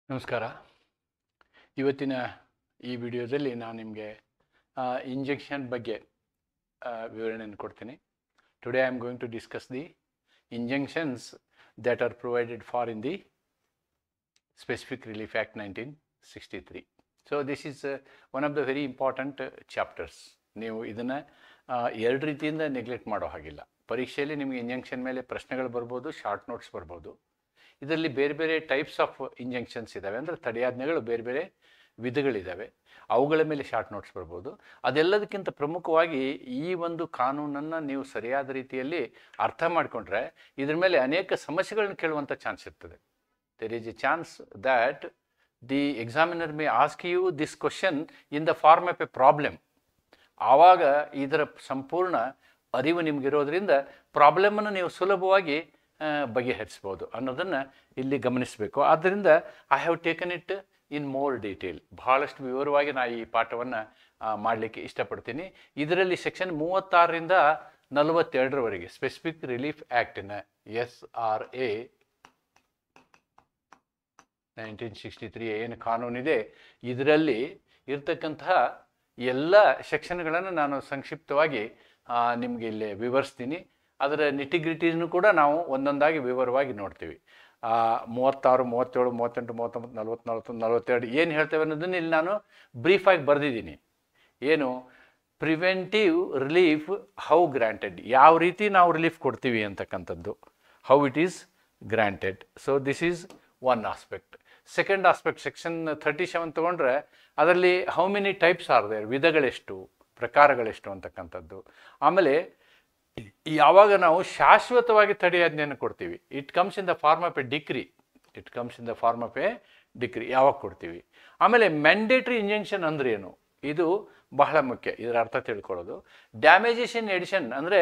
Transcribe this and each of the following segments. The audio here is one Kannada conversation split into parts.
ನಮಸ್ಕಾರ. ಇವತ್ತಿನ ಈ ವಿಡಿಯೋದಲ್ಲಿ ನಾನು ನಿಮಗೆ ಇಂಜೆಕ್ಷನ್ ಬಗ್ಗೆ ವಿವರಣೆಯನ್ನು ಕೊಡ್ತೀನಿ. Today I am going to discuss the injections that are provided for in the Specific Relief Act 1963. So this is one of the very important chapters. ನೀವು ಇದನ್ನು ಎರಡು ರೀತಿಯಿಂದ ನೆಗ್ಲೆಕ್ಟ್ ಮಾಡೋ ಹಾಗಿಲ್ಲ. ಪರೀಕ್ಷೆಯಲ್ಲಿ ನಿಮಗೆ ಇಂಜೆಕ್ಷನ್ ಮೇಲೆ ಪ್ರಶ್ನೆಗಳು ಬರ್ಬೋದು, ಶಾರ್ಟ್ ನೋಟ್ಸ್ ಬರ್ಬೋದು. ಇದರಲ್ಲಿ ಬೇರೆ ಬೇರೆ ಟೈಪ್ಸ್ ಆಫ್ ಇಂಜೆಕ್ಷನ್ಸ್ ಇದ್ದಾವೆ, ಅಂದರೆ ತಡೆಯಾಜ್ಞೆಗಳು ಬೇರೆ ಬೇರೆ ವಿಧಗಳಿದ್ದಾವೆ. ಅವುಗಳ ಮೇಲೆ ಶಾರ್ಟ್ ನೋಟ್ಸ್ ಬರ್ಬೋದು. ಅದೆಲ್ಲದಕ್ಕಿಂತ ಪ್ರಮುಖವಾಗಿ ಈ ಒಂದು ಕಾನೂನನ್ನು ನೀವು ಸರಿಯಾದ ರೀತಿಯಲ್ಲಿ ಅರ್ಥ ಮಾಡಿಕೊಂಡ್ರೆ ಇದ್ರ ಮೇಲೆ ಅನೇಕ ಸಮಸ್ಯೆಗಳನ್ನು ಕೇಳುವಂಥ ಚಾನ್ಸ್ ಇರ್ತದೆ. There is a chance that the examiner may ask you this question in the form of a problem. ಆವಾಗ ಇದರ ಸಂಪೂರ್ಣ ಅರಿವು ನಿಮಗಿರೋದ್ರಿಂದ ಪ್ರಾಬ್ಲಮನ್ನು ನೀವು ಸುಲಭವಾಗಿ ಬಗೆಹರಿಸ್ಬೋದು ಅನ್ನೋದನ್ನು ಇಲ್ಲಿ ಗಮನಿಸಬೇಕು. ಆದ್ದರಿಂದ I have taken it in more detail. ಬಹಳಷ್ಟು ವಿವರವಾಗಿ ನಾನು ಈ ಪಾಠವನ್ನು ಮಾಡಲಿಕ್ಕೆ ಇಷ್ಟಪಡ್ತೀನಿ. ಇದರಲ್ಲಿ ಸೆಕ್ಷನ್ 36ರಿಂದ 42ರವರೆಗೆ ಸ್ಪೆಸಿಫಿಕ್ ರಿಲೀಫ್ ಆ್ಯಕ್ಟಿನ SRA 1963 ಏನು ಕಾನೂನಿದೆ, ಇದರಲ್ಲಿ ಇರ್ತಕ್ಕಂತಹ ಎಲ್ಲ ಸೆಕ್ಷನ್ಗಳನ್ನು ನಾನು ಸಂಕ್ಷಿಪ್ತವಾಗಿ ನಿಮಗೆ ಇಲ್ಲಿ ವಿವರಿಸ್ತೀನಿ. ಅದರ ನಿಟಿಗ್ರಿಟೀಸ್ನು ಕೂಡ ನಾವು ಒಂದೊಂದಾಗಿ ವಿವರವಾಗಿ ನೋಡ್ತೀವಿ. 36, 37, 38, 39, 40, 41, 42 ಏನು ಹೇಳ್ತೇವೆ ಅನ್ನೋದನ್ನು ಇಲ್ಲಿ ನಾನು ಬ್ರೀಫಾಗಿ ಬರೆದಿದ್ದೀನಿ. ಏನು ಪ್ರಿವೆಂಟಿವ್ ರಿಲೀಫ್ ಹೌ ಗ್ರಾಂಟೆಡ್, ಯಾವ ರೀತಿ ನಾವು ರಿಲೀಫ್ ಕೊಡ್ತೀವಿ ಅಂತಕ್ಕಂಥದ್ದು, how it is granted. So this is one aspect. Second aspect section 37 ತೊಗೊಂಡ್ರೆ ಅದರಲ್ಲಿ how many types are there, ವಿಧಗಳೆಷ್ಟು, ಪ್ರಕಾರಗಳೆಷ್ಟು ಅಂತಕ್ಕಂಥದ್ದು. ಆಮೇಲೆ ಯಾವಾಗ ನಾವು ಶಾಶ್ವತವಾಗಿ ತಡೆಯಾಜ್ಞೆಯನ್ನು ಕೊಡ್ತೀವಿ, it comes in the form of a decree, ಯಾವಾಗ ಕೊಡ್ತೀವಿ. ಆಮೇಲೆ ಮ್ಯಾಂಡೇಟ್ರಿ ಇಂಜೆಕ್ಷನ್ ಅಂದ್ರೆ ಏನು, ಇದು ಬಹಳ ಮುಖ್ಯ, ಇದರ ಅರ್ಥ ತಿಳ್ಕೊಳ್ಳೋದು. ಡ್ಯಾಮೇಜಸ್ ಎಡಿಷನ್ ಅಂದರೆ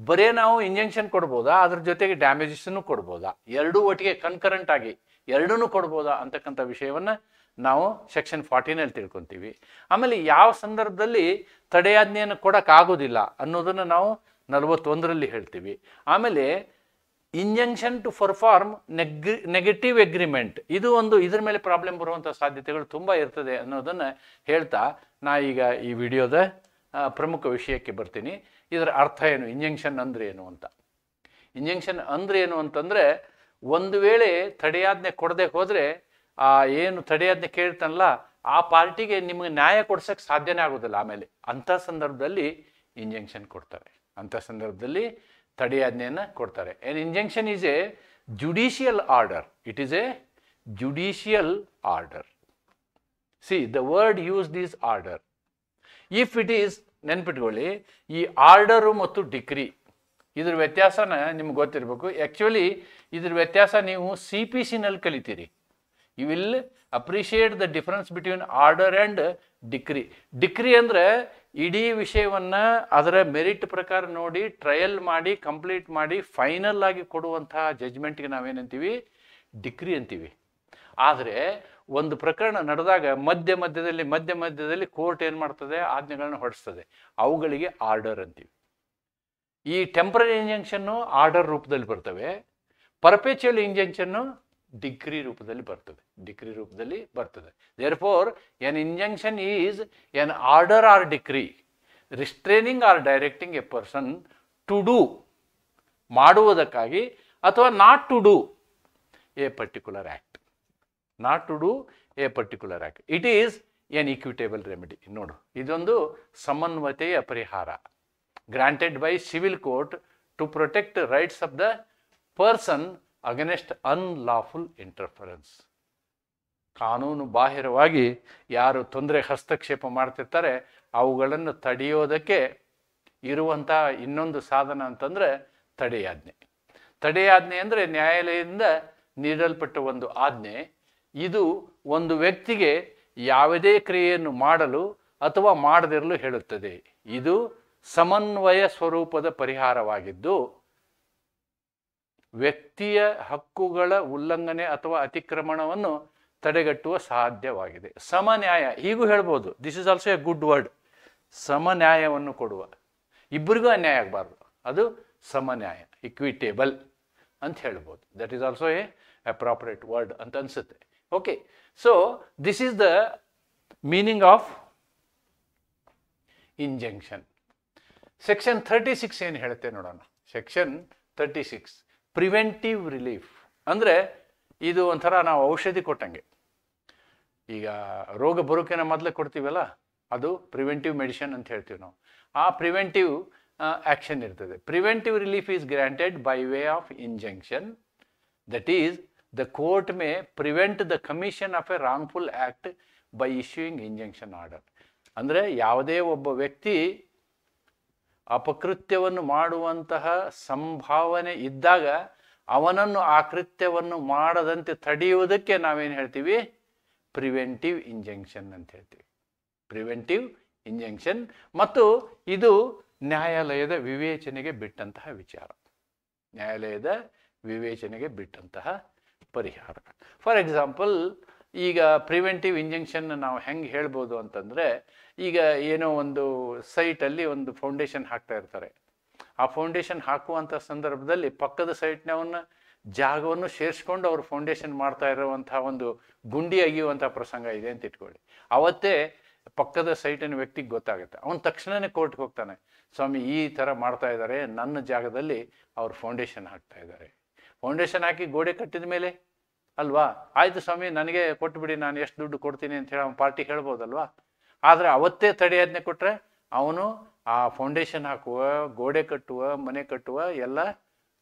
ಬರೇ ನಾವು ಇಂಜೆಕ್ಷನ್ ಕೊಡ್ಬೋದಾ, ಅದ್ರ ಜೊತೆಗೆ ಡ್ಯಾಮೇಜಸ್ಸನ್ನು ಕೊಡ್ಬೋದಾ, ಎರಡೂ ಒಟ್ಟಿಗೆ ಕನ್ಕರೆಂಟ್ ಆಗಿ ಎರಡೂ ಕೊಡ್ಬೋದಾ ಅಂತಕ್ಕಂಥ ವಿಷಯವನ್ನು ನಾವು ಸೆಕ್ಷನ್ 40ನಲ್ಲಿ ತಿಳ್ಕೊತೀವಿ. ಆಮೇಲೆ ಯಾವ ಸಂದರ್ಭದಲ್ಲಿ ತಡೆಯಾಜ್ಞೆಯನ್ನು ಕೊಡೋಕ್ಕಾಗೋದಿಲ್ಲ ಅನ್ನೋದನ್ನು ನಾವು 41ರಲ್ಲಿ ಹೇಳ್ತೀವಿ. ಆಮೇಲೆ injection to perform negative agreement, ಇದು ಒಂದು ಇದ್ರ ಮೇಲೆ ಪ್ರಾಬ್ಲಮ್ ಬರುವಂಥ ಸಾಧ್ಯತೆಗಳು ತುಂಬ ಇರ್ತದೆ ಅನ್ನೋದನ್ನು ಹೇಳ್ತಾ ನಾ ಈಗ ಈ ವಿಡಿಯೋದ ಪ್ರಮುಖ ವಿಷಯಕ್ಕೆ ಬರ್ತೀನಿ. ಇದರ ಅರ್ಥ ಏನು, ಇಂಜೆಕ್ಷನ್ ಅಂದರೆ ಏನು ಅಂತ. ಇಂಜೆಕ್ಷನ್ ಅಂದರೆ ಏನು ಅಂತಂದರೆ, ಒಂದು ವೇಳೆ ತಡೆಯಾಜ್ಞೆ ಕೊಡದೆ ಹೋದರೆ ಏನು ತಡೆಯಾಜ್ಞೆ ಕೇಳ್ತಾನಲ್ಲ ಆ ಪಾರ್ಟಿಗೆ ನಿಮಗೆ ನ್ಯಾಯ ಕೊಡ್ಸೋಕ್ಕೆ ಸಾಧ್ಯನೇ ಆಗೋದಿಲ್ಲ. ಆಮೇಲೆ ಅಂಥ ಸಂದರ್ಭದಲ್ಲಿ ಇಂಜೆಕ್ಷನ್ ಕೊಡ್ತಾರೆ, ಅಂಥ ಸಂದರ್ಭದಲ್ಲಿ ತಡೆಯಾಜ್ಞೆಯನ್ನು ಕೊಡ್ತಾರೆ. N injection is A judicial order, it is A judicial order. C the word used is order. If it is, ನೆನ್ಪಿಟ್ಕೊಳ್ಳಿ, ಈ ಆರ್ಡರು ಮತ್ತು ಡಿಕ್ರಿ ಇದ್ರ ವ್ಯತ್ಯಾಸನ ನಿಮ್ಗೆ ಗೊತ್ತಿರಬೇಕು. ಆ್ಯಕ್ಚುಲಿ ಇದ್ರ ವ್ಯತ್ಯಾಸ ನೀವು CPCನಲ್ಲಿ ಕಲಿತೀರಿ. You will appreciate the difference between order and decree. Decree ಅಂದರೆ ಇಡೀ ವಿಷಯವನ್ನು ಅದರ ಮೆರಿಟ್ ಪ್ರಕಾರ ನೋಡಿ ಟ್ರಯಲ್ ಮಾಡಿ ಕಂಪ್ಲೀಟ್ ಮಾಡಿ ಫೈನಲ್ ಆಗಿ ಕೊಡುವಂತಹ ಜಜ್ಮೆಂಟ್ಗೆ ನಾವೇನಂತೀವಿ, ಡಿಕ್ರಿ ಅಂತೀವಿ. ಆದರೆ ಒಂದು ಪ್ರಕರಣ ನಡೆದಾಗ ಮಧ್ಯದಲ್ಲಿ ಕೋರ್ಟ್ ಏನು ಮಾಡ್ತದೆ, ಆಜ್ಞೆಗಳನ್ನ ಹೊರಡಿಸ್ತದೆ, ಅವುಗಳಿಗೆ ಆರ್ಡರ್ ಅಂತೀವಿ. ಈ ಟೆಂಪರರಿ ಇಂಜೆಕ್ಷನ್ನು ಆರ್ಡರ್ ರೂಪದಲ್ಲಿ ಬರ್ತವೆ, ಪರ್ಪೆಚುಯಲ್ ಇಂಜೆಕ್ಷನ್ನು ಡಿಕ್ರಿ ರೂಪದಲ್ಲಿ ಬರ್ತದೆ. Therefore an injection is an order or decree restraining or directing a person to do, ಮಾಡುವುದಕ್ಕಾಗಿ, ಅಥವಾ not to do a particular act. It is an equitable remedy. ನೋಡು, ಇದೊಂದು ಸಮನ್ವಯತೆಯ ಪರಿಹಾರ, granted by civil court to protect rights of the person against unlawful interference. ಕಾನೂನು ಬಾಹಿರವಾಗಿ ಯಾರು ತೊಂದರೆ ಹಸ್ತಕ್ಷೇಪ ಮಾಡ್ತಿರ್ತಾರೆ ಅವುಗಳನ್ನು ತಡೆಯೋದಕ್ಕೆ ಇರುವಂಥ ಇನ್ನೊಂದು ಸಾಧನ ಅಂತಂದರೆ ತಡೆಯಾಜ್ಞೆ ಅಂದರೆ ನ್ಯಾಯಾಲಯದಿಂದ ನೀಡಲ್ಪಟ್ಟ ಒಂದು ಆಜ್ಞೆ. ಇದು ಒಂದು ವ್ಯಕ್ತಿಗೆ ಯಾವುದೇ ಕ್ರಿಯೆಯನ್ನು ಮಾಡಲು ಅಥವಾ ಮಾಡದಿರಲು ಹೇಳುತ್ತದೆ. ಇದು ಸಮನ್ವಯ ಸ್ವರೂಪದ ಪರಿಹಾರವಾಗಿದ್ದು ವ್ಯಕ್ತಿಯ ಹಕ್ಕುಗಳ ಉಲ್ಲಂಘನೆ ಅಥವಾ ಅತಿಕ್ರಮಣವನ್ನು ತಡೆಗಟ್ಟುವ ಸಾಧ್ಯವಾಗಿದೆ. ಸಮನ್ಯಾಯ ಹೀಗೂ ಹೇಳ್ಬೋದು. This is also a good word. ಸಮನ್ಯಾಯವನ್ನು ಕೊಡುವ, ಇಬ್ಬರಿಗೂ ಅನ್ಯಾಯ ಆಗಬಾರ್ದು, ಅದು ಸಮನ್ಯಾಯ, ಇಕ್ವಿಟೇಬಲ್ ಅಂತ ಹೇಳ್ಬೋದು. That is also a appropriate word ಅಂತ ಅನಿಸುತ್ತೆ. Okay, so this is the meaning of injunction. Section 36 ಏನು ಹೇಳುತ್ತೆ ನೋಡೋಣ. ಸೆಕ್ಷನ್ 36 ಪ್ರಿವೆಂಟಿವ್ ರಿಲೀಫ್ ಅಂದರೆ ಇದು ಒಂಥರ ನಾವು ಔಷಧಿ ಕೊಟ್ಟಂಗೆ. ಈಗ ರೋಗ ಬರೋಕಿನ ಮೊದಲೇ ಕೊಡ್ತೀವಲ್ಲ, ಅದು ಪ್ರಿವೆಂಟಿವ್ ಮೆಡಿಸಿನ್ ಅಂತ ಹೇಳ್ತೀವಿ ನಾವು. ಆ ಪ್ರಿವೆಂಟಿವ್ ಆಕ್ಷನ್ ಇರ್ತದೆ. Preventive relief is granted by way of injunction. That is the court may prevent the commission of A wrongful act by issuing injunction order. ಅಂದರೆ ಯಾವುದೇ ಒಬ್ಬ ವ್ಯಕ್ತಿ ಅಪಕೃತ್ಯವನ್ನು ಮಾಡುವಂತಹ ಸಂಭಾವನೆ ಇದ್ದಾಗ ಅವನನ್ನು ಆ ಕೃತ್ಯವನ್ನು ಮಾಡದಂತೆ ತಡೆಯುವುದಕ್ಕೆ ನಾವೇನು ಹೇಳ್ತೀವಿ? ಪ್ರಿವೆಂಟಿವ್ ಇಂಜಂಕ್ಷನ್ ಅಂತ ಹೇಳ್ತೀವಿ. Preventive injunction. ಮತ್ತು ಇದು ನ್ಯಾಯಾಲಯದ ವಿವೇಚನೆಗೆ ಬಿಟ್ಟಂತಹ ವಿಚಾರ, ನ್ಯಾಯಾಲಯದ ವಿವೇಚನೆಗೆ ಬಿಟ್ಟಂತಹ ಪರಿಹಾರ. ಫಾರ್ ಎಕ್ಸಾಂಪಲ್, ಈಗ ಪ್ರಿವೆಂಟಿವ್ ಇಂಜಂಕ್ಷನ್ ನಾವು ಹೆಂಗೆ ಹೇಳ್ಬೋದು ಅಂತಂದರೆ, ಈಗ ಏನೋ ಒಂದು ಸೈಟಲ್ಲಿ ಒಂದು ಫೌಂಡೇಶನ್ ಹಾಕ್ತಾ ಇರ್ತಾರೆ. ಆ ಫೌಂಡೇಶನ್ ಹಾಕುವಂಥ ಸಂದರ್ಭದಲ್ಲಿ ಪಕ್ಕದ ಸೈಟ್ನವನ್ನ ಜಾಗವನ್ನು ಸೇರಿಸ್ಕೊಂಡು ಅವರು ಫೌಂಡೇಶನ್ ಮಾಡ್ತಾ ಇರುವಂತಹ ಒಂದು ಗುಂಡಿ ಅಗಿಯುವಂಥ ಪ್ರಸಂಗ ಇದೆ ಅಂತ ಇಟ್ಕೊಳ್ಳಿ. ಅವತ್ತೇ ಪಕ್ಕದ ಸೈಟಿನ ವ್ಯಕ್ತಿಗೆ ಗೊತ್ತಾಗುತ್ತೆ. ಅವನು ತಕ್ಷಣನೇ ಕೋರ್ಟ್ಗೆ ಹೋಗ್ತಾನೆ, ಸ್ವಾಮಿ ಈ ಥರ ಮಾಡ್ತಾ ಇದ್ದಾರೆ, ನನ್ನ ಜಾಗದಲ್ಲಿ ಅವ್ರು ಫೌಂಡೇಶನ್ ಹಾಕ್ತಾ ಇದ್ದಾರೆ. ಫೌಂಡೇಶನ್ ಹಾಕಿ ಗೋಡೆ ಕಟ್ಟಿದ ಮೇಲೆ ಅಲ್ವಾ, ಆಯಿತು ಸ್ವಾಮಿ ನನಗೆ ಕೊಟ್ಬಿಡಿ, ನಾನು ಎಷ್ಟು ದುಡ್ಡು ಕೊಡ್ತೀನಿ ಅಂತ ಹೇಳಿ ಅವನ ಪಾರ್ಟಿ ಹೇಳ್ಬೋದಲ್ವಾ. ಆದರೆ ಅವತ್ತೇ ತಡೆಯಾಜ್ಞೆ ಕೊಟ್ಟರೆ ಅವನು ಆ ಫೌಂಡೇಶನ್ ಹಾಕುವ, ಗೋಡೆ ಕಟ್ಟುವ, ಮನೆ ಕಟ್ಟುವ ಎಲ್ಲ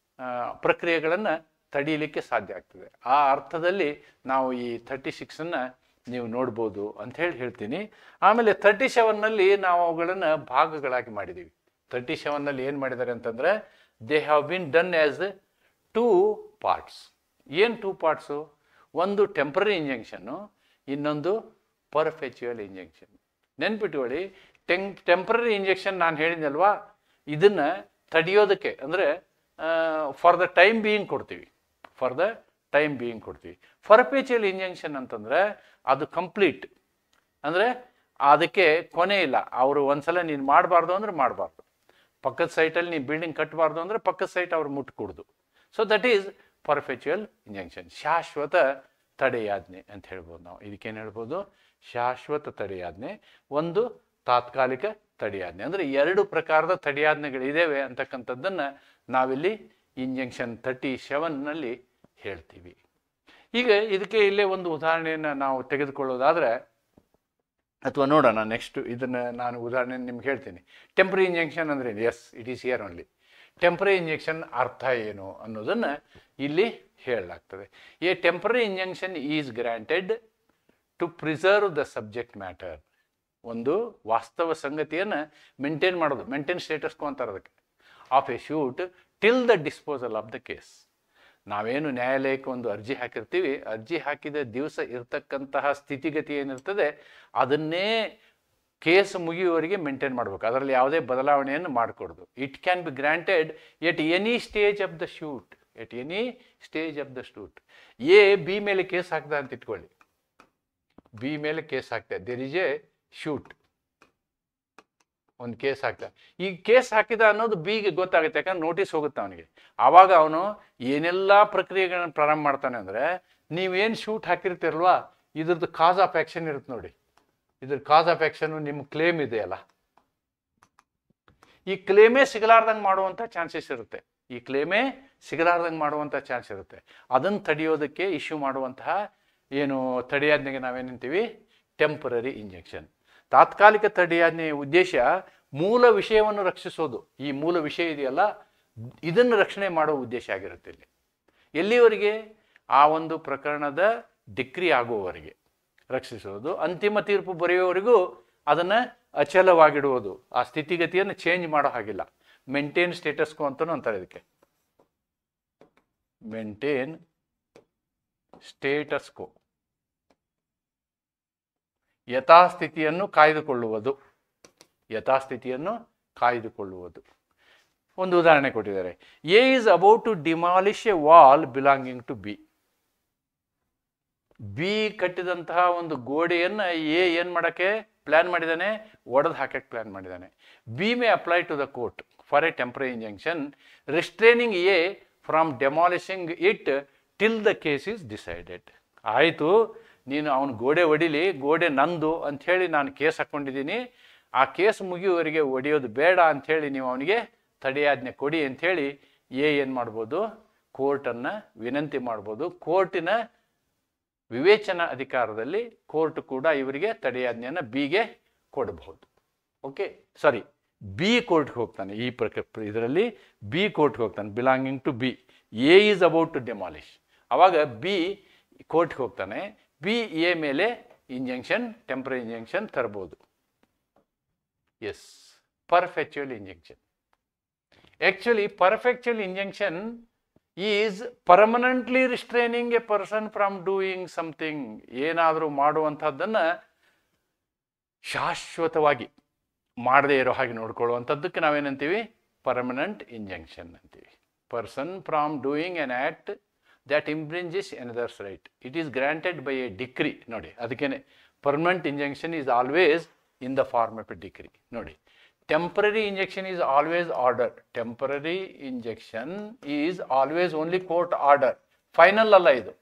ಪ್ರಕ್ರಿಯೆಗಳನ್ನು ತಡೀಲಿಕ್ಕೆ ಸಾಧ್ಯ ಆಗ್ತದೆ. ಆ ಅರ್ಥದಲ್ಲಿ ನಾವು ಈ 36 ನೀವು ನೋಡ್ಬೋದು ಅಂತ ಹೇಳ್ತೀನಿ. ಆಮೇಲೆ 37ನಲ್ಲಿ ನಾವು ಅವುಗಳನ್ನು ಭಾಗಗಳಾಗಿ ಮಾಡಿದ್ದೀವಿ. 37ನಲ್ಲಿ ಏನು ಮಾಡಿದ್ದಾರೆ ಅಂತಂದರೆ, they have been done as 2 parts. ಏನು 2 ಪಾರ್ಟ್ಸು? ಒಂದು ಟೆಂಪ್ರರಿ ಇಂಜಂಕ್ಷನ್ನು, ಇನ್ನೊಂದು ಪರ್ಫೆಚುವಲ್ ಇಂಜಂಕ್ಷನ್. ನೆನ್ಪಿಟ್ಕೊಳ್ಳಿ, ಟೆಂಪ್ರರಿ ಇಂಜೆಕ್ಷನ್ ನಾನು ಹೇಳಿದ್ನಲ್ವಾ, ಇದನ್ನು ತಡೆಯೋದಕ್ಕೆ ಅಂದರೆ ಫಾರ್ ದ ಟೈಮ್ ಬೀಯಿಂಗ್ ಕೊಡ್ತೀವಿ, ಫಾರ್ ದ ಟೈಮ್ ಬೀಯಿಂಗ್ ಕೊಡ್ತೀವಿ. ಪರ್ಪೆಚುವಲ್ ಇಂಜೆಕ್ಷನ್ ಅಂತಂದರೆ ಅದು ಕಂಪ್ಲೀಟ್, ಅಂದರೆ ಅದಕ್ಕೆ ಕೊನೆ ಇಲ್ಲ. ಅವರು ಒಂದ್ಸಲ ನೀನು ಮಾಡಬಾರ್ದು ಅಂದರೆ ಮಾಡಬಾರ್ದು, ಪಕ್ಕದ ಸೈಟಲ್ಲಿ ನೀನು ಬಿಲ್ಡಿಂಗ್ ಕಟ್ಟಬಾರ್ದು ಅಂದರೆ ಪಕ್ಕದ ಸೈಟ್ ಅವ್ರು ಮುಟ್ಕೊಡ್ದು. ಸೊ ದಟ್ ಈಸ್ ಪರ್ಫೆಚುವಲ್ ಇಂಜಂಕ್ಷನ್, ಶಾಶ್ವತ ತಡೆಯಾಜ್ಞೆ ಅಂತ ಹೇಳ್ಬೋದು ನಾವು. ಇದಕ್ಕೇನು ಹೇಳ್ಬೋದು? ಶಾಶ್ವತ ತಡೆಯಾಜ್ಞೆ, ಒಂದು ತಾತ್ಕಾಲಿಕ ತಡೆಯಾಜ್ಞೆ. ಅಂದರೆ 2 ಪ್ರಕಾರದ ತಡೆಯಾಜ್ಞೆಗಳಿದ್ದೇವೆ ಅಂತಕ್ಕಂಥದ್ದನ್ನು ನಾವಿಲ್ಲಿ ಇಂಜಂಕ್ಷನ್ 37ನಲ್ಲಿ ಹೇಳ್ತೀವಿ. ಈಗ ಇದಕ್ಕೆ ಇಲ್ಲೇ ಒಂದು ಉದಾಹರಣೆಯನ್ನು ನಾವು ತೆಗೆದುಕೊಳ್ಳೋದಾದರೆ, ಅಥವಾ ನೋಡೋಣ ನೆಕ್ಸ್ಟ್, ಇದನ್ನು ನಾನು ಉದಾಹರಣೆ ನಿಮ್ಗೆ ಹೇಳ್ತೀನಿ. ಟೆಂಪ್ರರಿ ಇಂಜೆಕ್ಷನ್ ಅಂದರೆ yes, it is here only. Temporary injection ಅರ್ಥ ಏನು ಅನ್ನೋದನ್ನು ಇಲ್ಲಿ ಹೇಳಲಾಗ್ತದೆ. A temporary injection is granted to preserve the subject matter. ಒಂದು ವಾಸ್ತವ ಸಂಗತಿಯನ್ನು ಮೇಂಟೈನ್ ಮಾಡೋದು, ಮೇಂಟೈನ್ ಸ್ಟೇಟಸ್ ಕೋ ಅಂತಾರೆ ಅದಕ್ಕೆ, of a suit till the disposal of the case. ನಾವೇನು ನ್ಯಾಯಾಲಯಕ್ಕೆ ಒಂದು ಅರ್ಜಿ ಹಾಕಿರ್ತೀವಿ, ಅರ್ಜಿ ಹಾಕಿದ ದಿವಸ ಇರ್ತಕ್ಕಂತಹ ಸ್ಥಿತಿಗತಿ ಏನಿರ್ತದೆ ಅದನ್ನೇ ಕೇಸ್ ಮುಗಿಯುವವರೆಗೆ ಮೇಂಟೈನ್ ಮಾಡಬೇಕು, ಅದರಲ್ಲಿ ಯಾವುದೇ ಬದಲಾವಣೆಯನ್ನು ಮಾಡಿಕೊಡೋದು. It can be granted at any stage of the shoot, at any stage of the shoot. A B ಮೇಲೆ ಕೇಸ್ ಹಾಕ್ದ ಅಂತ ಇಟ್ಕೊಳ್ಳಿ, ಬಿ ಮೇಲೆ ಕೇಸ್ ಹಾಕ್ತಾರೆ, ದೇರ್ ಇಸ್ ಎ ಶೂಟ್, ಒಂದು ಕೇಸ್ ಹಾಕ್ತಾರೆ. ಈ ಕೇಸ್ ಹಾಕಿದ ಅನ್ನೋದು ಬಿಗೆ ಗೊತ್ತಾಗುತ್ತೆ, ಯಾಕಂದ್ರೆ ನೋಟಿಸ್ ಹೋಗುತ್ತೆ ಅವನಿಗೆ. ಆವಾಗ ಅವನು ಏನೆಲ್ಲ ಪ್ರಕ್ರಿಯೆಗಳನ್ನು ಪ್ರಾರಂಭ ಮಾಡ್ತಾನೆ ಅಂದರೆ, ನೀವೇನು ಶೂಟ್ ಹಾಕಿರ್ತೀರಲ್ವಾ, ಇದ್ರದ್ದು ಕಾಸ್ ಆಫ್ ಆ್ಯಕ್ಷನ್ ಇರುತ್ತೆ ನೋಡಿ. ಇದ್ರ ಕಾಸ್ ಆಫ್ ಆ್ಯಕ್ಷನ್ ನಿಮ್ಮ ಕ್ಲೇಮ್ ಇದೆಯಲ್ಲ, ಈ ಕ್ಲೇಮೇ ಸಿಗಲಾರ್ದಂಗೆ ಮಾಡುವಂಥ ಚಾನ್ಸಸ್ ಇರುತ್ತೆ, ಈ ಕ್ಲೇಮೇ ಸಿಗಲಾರ್ದಂಗೆ ಮಾಡುವಂಥ ಚಾನ್ಸ್ ಇರುತ್ತೆ. ಅದನ್ನು ತಡೆಯೋದಕ್ಕೆ ಇಶ್ಯೂ ಮಾಡುವಂತಹ ಏನು ತಡೆಯಾಜ್ಞೆಗೆ ನಾವೇನಂತೀವಿ? Temporary injection. ತಾತ್ಕಾಲಿಕ ತಡೆಯಾಜ್ಞೆಯ ಉದ್ದೇಶ ಮೂಲ ವಿಷಯವನ್ನು ರಕ್ಷಿಸೋದು. ಈ ಮೂಲ ವಿಷಯ ಇದೆಯಲ್ಲ, ಇದನ್ನು ರಕ್ಷಣೆ ಮಾಡೋ ಉದ್ದೇಶ ಆಗಿರುತ್ತೆ ಇಲ್ಲಿ. ಎಲ್ಲಿವರೆಗೆ? ಆ ಒಂದು ಪ್ರಕರಣದ ಡಿಕ್ರಿ ಆಗುವವರೆಗೆ ರಕ್ಷಿಸೋದು, ಅಂತಿಮ ತೀರ್ಪು ಬರೆಯುವವರೆಗೂ ಅದನ್ನು ಅಚಲವಾಗಿಡುವುದು, ಆ ಸ್ಥಿತಿಗತಿಯನ್ನು ಚೇಂಜ್ ಮಾಡೋ ಹಾಗಿಲ್ಲ. ಮೇಂಟೈನ್ ಸ್ಟೇಟಸ್ ಕೋ ಅಂತಲೂ ಅಂತಾರೆ ಇದಕ್ಕೆ, ಮೇಂಟೈನ್ ಸ್ಟೇಟಸ್ ಕೋ, ಯಥಾಸ್ಥಿತಿಯನ್ನು ಕಾಯ್ದುಕೊಳ್ಳುವುದು, ಯಥಾಸ್ಥಿತಿಯನ್ನು ಕಾಯ್ದುಕೊಳ್ಳುವುದು. ಒಂದು ಉದಾಹರಣೆ ಕೊಟ್ಟಿದ್ದಾರೆ. A is about to demolish a wall belonging to B. B ಕಟ್ಟಿದಂತಹ ಒಂದು ಗೋಡೆಯನ್ನು ಎ ಏನು ಮಾಡೋಕ್ಕೆ ಪ್ಲ್ಯಾನ್ ಮಾಡಿದ್ದಾನೆ? ಒಡೆದು ಹಾಕಕ್ಕೆ ಪ್ಲ್ಯಾನ್ ಮಾಡಿದ್ದಾನೆ. B may apply to the court for a temporary injunction restraining A from demolishing it till the case is decided. ಆಯಿತು, ನೀನು ಅವನು ಗೋಡೆ ಹೊಡಿಲಿ, ಗೋಡೆ ನಂದು ಅಂಥೇಳಿ ನಾನು ಕೇಸ್ ಹಾಕ್ಕೊಂಡಿದ್ದೀನಿ, ಆ ಕೇಸ್ ಮುಗಿಯುವವರೆಗೆ ಹೊಡೆಯೋದು ಬೇಡ ಅಂಥೇಳಿ ನೀವು ಅವನಿಗೆ ತಡೆಯಾಜ್ಞೆ ಕೊಡಿ ಅಂಥೇಳಿ ಏನು ಮಾಡ್ಬೋದು, ಕೋರ್ಟನ್ನು ವಿನಂತಿ ಮಾಡ್ಬೋದು. ಕೋರ್ಟಿನ ವಿವೇಚನಾ ಅಧಿಕಾರದಲ್ಲಿ ಕೋರ್ಟ್ ಕೂಡ ಇವರಿಗೆ ತಡೆಯಾಜ್ಞೆಯನ್ನು ಬಿಗೆ ಕೊಡಬಹುದು. ಓಕೆ, ಸಾರಿ, ಬಿ ಕೋರ್ಟ್ಗೆ ಹೋಗ್ತಾನೆ. ಈ ಇದರಲ್ಲಿ ಬಿ ಕೋರ್ಟ್ಗೆ ಹೋಗ್ತಾನೆ, belonging to B. A is about to demolish. ಅವಾಗ ಬಿ ಕೋರ್ಟ್ಗೆ ಹೋಗ್ತಾನೆ. ಬಿ ಎ ಮೇಲೆ ಇಂಜೆಕ್ಷನ್, ಟೆಂಪರರಿ ಇಂಜೆಕ್ಷನ್ ತರ್ಬೋದು. Yes, perpetual injection. Actually perpetual injection is permanently restraining a person from doing something. ಏನಾದರೂ ಮಾಡುವಂಥದ್ದನ್ನು ಶಾಶ್ವತವಾಗಿ ಮಾಡದೇ ಇರೋ ಹಾಗೆ ನೋಡ್ಕೊಳ್ಳುವಂಥದ್ದಕ್ಕೆ ನಾವೇನಂತೀವಿ, ಪರ್ಮನೆಂಟ್ ಇಂಜೆಕ್ಷನ್ ಅಂತೀವಿ. Person from doing an act that infringes another's right. It is granted by a decree. ನೋಡಿ, ಅದಕ್ಕೇನೆ permanent injection is always in the form of a decree. ನೋಡಿ, temporary injection is always order. Temporary injection is always only court order, final ಅಲ್ಲ ಇದು.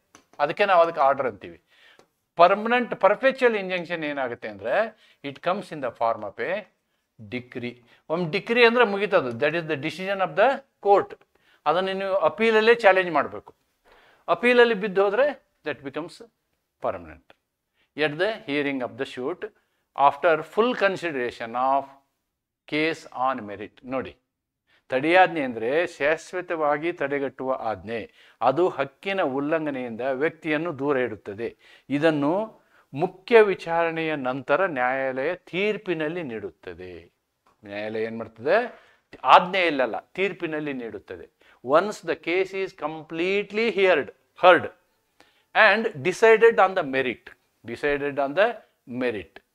ಅದಕ್ಕೆ ನಾವು ಅದಕ್ಕೆ ಆರ್ಡರ್ ಅಂತೀವಿ. ಪರ್ಮನೆಂಟ್ ಪರ್ಫೆಕ್ಚುಯಲ್ ಇಂಜೆಕ್ಷನ್ ಏನಾಗುತ್ತೆ ಅಂದರೆ it comes in the form of a decree. ಒಂದು ಡಿಕ್ರಿ ಅಂದರೆ ಮುಗಿತದು, that is the decision of the court. ಅದನ್ನು ನೀವು ಅಪೀಲಲ್ಲೇ ಚಾಲೆಂಜ್ ಮಾಡಬೇಕು. ಅಪೀಲಲ್ಲಿ ಬಿದ್ದು ಹೋದರೆ that becomes permanent. At the hearing of the suit after full consideration of case on merit. ನೋಡಿ, ತಡೆಯಾಜ್ಞೆ ಅಂದರೆ ಶಾಶ್ವತವಾಗಿ ತಡೆಗಟ್ಟುವ ಆಜ್ಞೆ. ಅದು ಹಕ್ಕಿನ ಉಲ್ಲಂಘನೆಯಿಂದ ವ್ಯಕ್ತಿಯನ್ನು ದೂರ ಇಡುತ್ತದೆ. ಇದನ್ನು ಮುಖ್ಯ ವಿಚಾರಣೆಯ ನಂತರ ನ್ಯಾಯಾಲಯ ತೀರ್ಪಿನಲ್ಲಿ ನೀಡುತ್ತದೆ. ನ್ಯಾಯಾಲಯ ಏನು ಮಾಡ್ತದೆ, ಆಜ್ಞೆ ಇಲ್ಲಲ್ಲ, ತೀರ್ಪಿನಲ್ಲಿ ನೀಡುತ್ತದೆ. Once the case is completely heard and decided on the merit.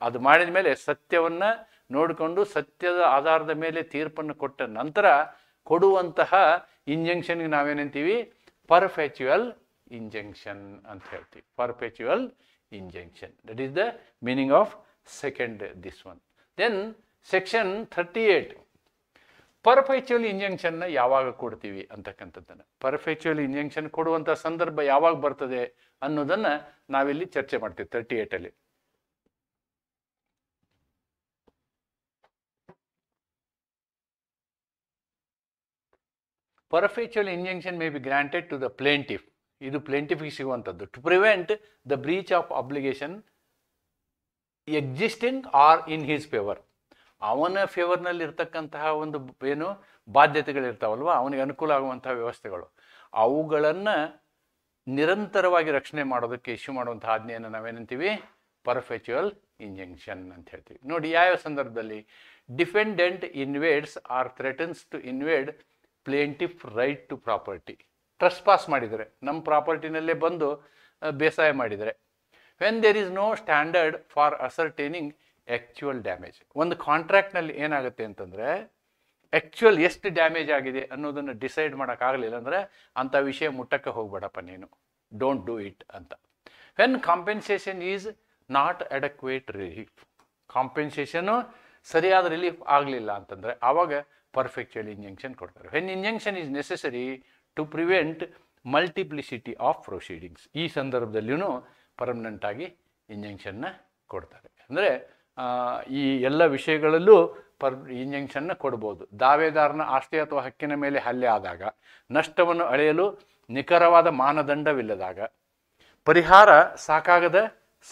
ಅದು ಮಾಡಿದ ಮೇಲೆ ಸತ್ಯವನ್ನು ನೋಡಿಕೊಂಡು ಸತ್ಯದ ಆಧಾರದ ಮೇಲೆ ತೀರ್ಪನ್ನು ಕೊಟ್ಟ ನಂತರ ಕೊಡುವಂತಹ ಇಂಜೆಕ್ಷನ್ಗೆ ನಾವೇನಂತೀವಿ, ಪರ್ಫೆಕ್ಚುಯಲ್ ಇಂಜೆಕ್ಷನ್ ಅಂತ ಹೇಳ್ತೀವಿ. Perpetual injection, that is the meaning of second this one. Then section 38, perpetual ಇಂಜೆಕ್ಷನ್ನ ಯಾವಾಗ ಕೊಡ್ತೀವಿ ಅಂತಕ್ಕಂಥದ್ದನ್ನು, ಪರ್ಫೆಕ್ಚುಯಲ್ ಇಂಜೆಕ್ಷನ್ ಕೊಡುವಂಥ ಸಂದರ್ಭ ಯಾವಾಗ ಬರ್ತದೆ ಅನ್ನೋದನ್ನು ನಾವಿಲ್ಲಿ ಚರ್ಚೆ ಮಾಡ್ತೀವಿ 38ಅಲ್ಲಿ. Perpetual injection may be granted to the plaintiff. ಇದು ಪ್ಲೇಂಟಿಫ್ಗೆ ಸಿಗುವಂಥದ್ದು. To prevent the breach of obligation existing or in his favour. ಅವನ ಫೇವರ್ನಲ್ಲಿ ಇರ್ತಕ್ಕಂತಹ ಒಂದು ಏನು ಬಾಧ್ಯತೆಗಳಿರ್ತಾವಲ್ವ, ಅವನಿಗೆ ಅನುಕೂಲ ಆಗುವಂತಹ ವ್ಯವಸ್ಥೆಗಳು, ಅವುಗಳನ್ನು ನಿರಂತರವಾಗಿ ರಕ್ಷಣೆ ಮಾಡೋದಕ್ಕೆ ಇಶ್ಯೂ ಮಾಡುವಂತಹ ಆಜ್ಞೆಯನ್ನು ನಾವೇನಂತೀವಿ, ಪರ್ಫೆಕ್ಚುಯಲ್ ಇಂಜೆಕ್ಷನ್ ಅಂತ ಹೇಳ್ತೀವಿ. ನೋಡಿ, ಯಾವ ಸಂದರ್ಭದಲ್ಲಿ defendant invades or threatens to invade plaintiff right to property. Trespass ಮಾಡಿದರೆ, ನಮ್ಮ ಪ್ರಾಪರ್ಟಿನಲ್ಲೇ ಬಂದು ಬೇಸಾಯ ಮಾಡಿದರೆ. When there is no standard for ascertaining actual damage. ಒಂದು ಕಾಂಟ್ರಾಕ್ಟ್ನಲ್ಲಿ ಏನಾಗುತ್ತೆ ಅಂತಂದರೆ, ಆ್ಯಕ್ಚುಯಲ್ ಎಷ್ಟು ಡ್ಯಾಮೇಜ್ ಆಗಿದೆ ಅನ್ನೋದನ್ನು ಡಿಸೈಡ್ ಮಾಡೋಕ್ಕಾಗಲಿಲ್ಲ ಅಂದರೆ ಅಂಥ ವಿಷಯ ಮುಟ್ಟಕ್ಕೆ ಹೋಗ್ಬೇಡಪ್ಪ ನೀನು, ಡೋಂಟ್ ಡೂ ಇಟ್ ಅಂತ. When compensation is not adequate relief. Compensation ಸರಿಯಾದ ರಿಲೀಫ್ ಆಗಲಿಲ್ಲ ಅಂತಂದರೆ ಆವಾಗ ಪರ್ಫೆಕ್ಚುಯಲ್ ಇಂಜೆಕ್ಷನ್ ಕೊಡ್ತಾರೆ. When injection is necessary to prevent multiplicity of proceedings. ಈ ಸಂದರ್ಭದಲ್ಲಿಯೂ ಪರ್ಮನೆಂಟಾಗಿ ಇಂಜೆಕ್ಷನ್ನ ಕೊಡ್ತಾರೆ. ಅಂದರೆ ಈ ಎಲ್ಲ ವಿಷಯಗಳಲ್ಲೂ ಇಂಜೆಕ್ಷನ್ನ ಕೊಡ್ಬೋದು. ದಾವೇದಾರನ ಆಸ್ತಿ ಅಥವಾ ಹಕ್ಕಿನ ಮೇಲೆ ಹಲ್ಲೆ ಆದಾಗ, ನಷ್ಟವನ್ನು ಅಳೆಯಲು ನಿಖರವಾದ ಮಾನದಂಡವಿಲ್ಲದಾಗ, ಪರಿಹಾರ ಸಾಕಾಗದ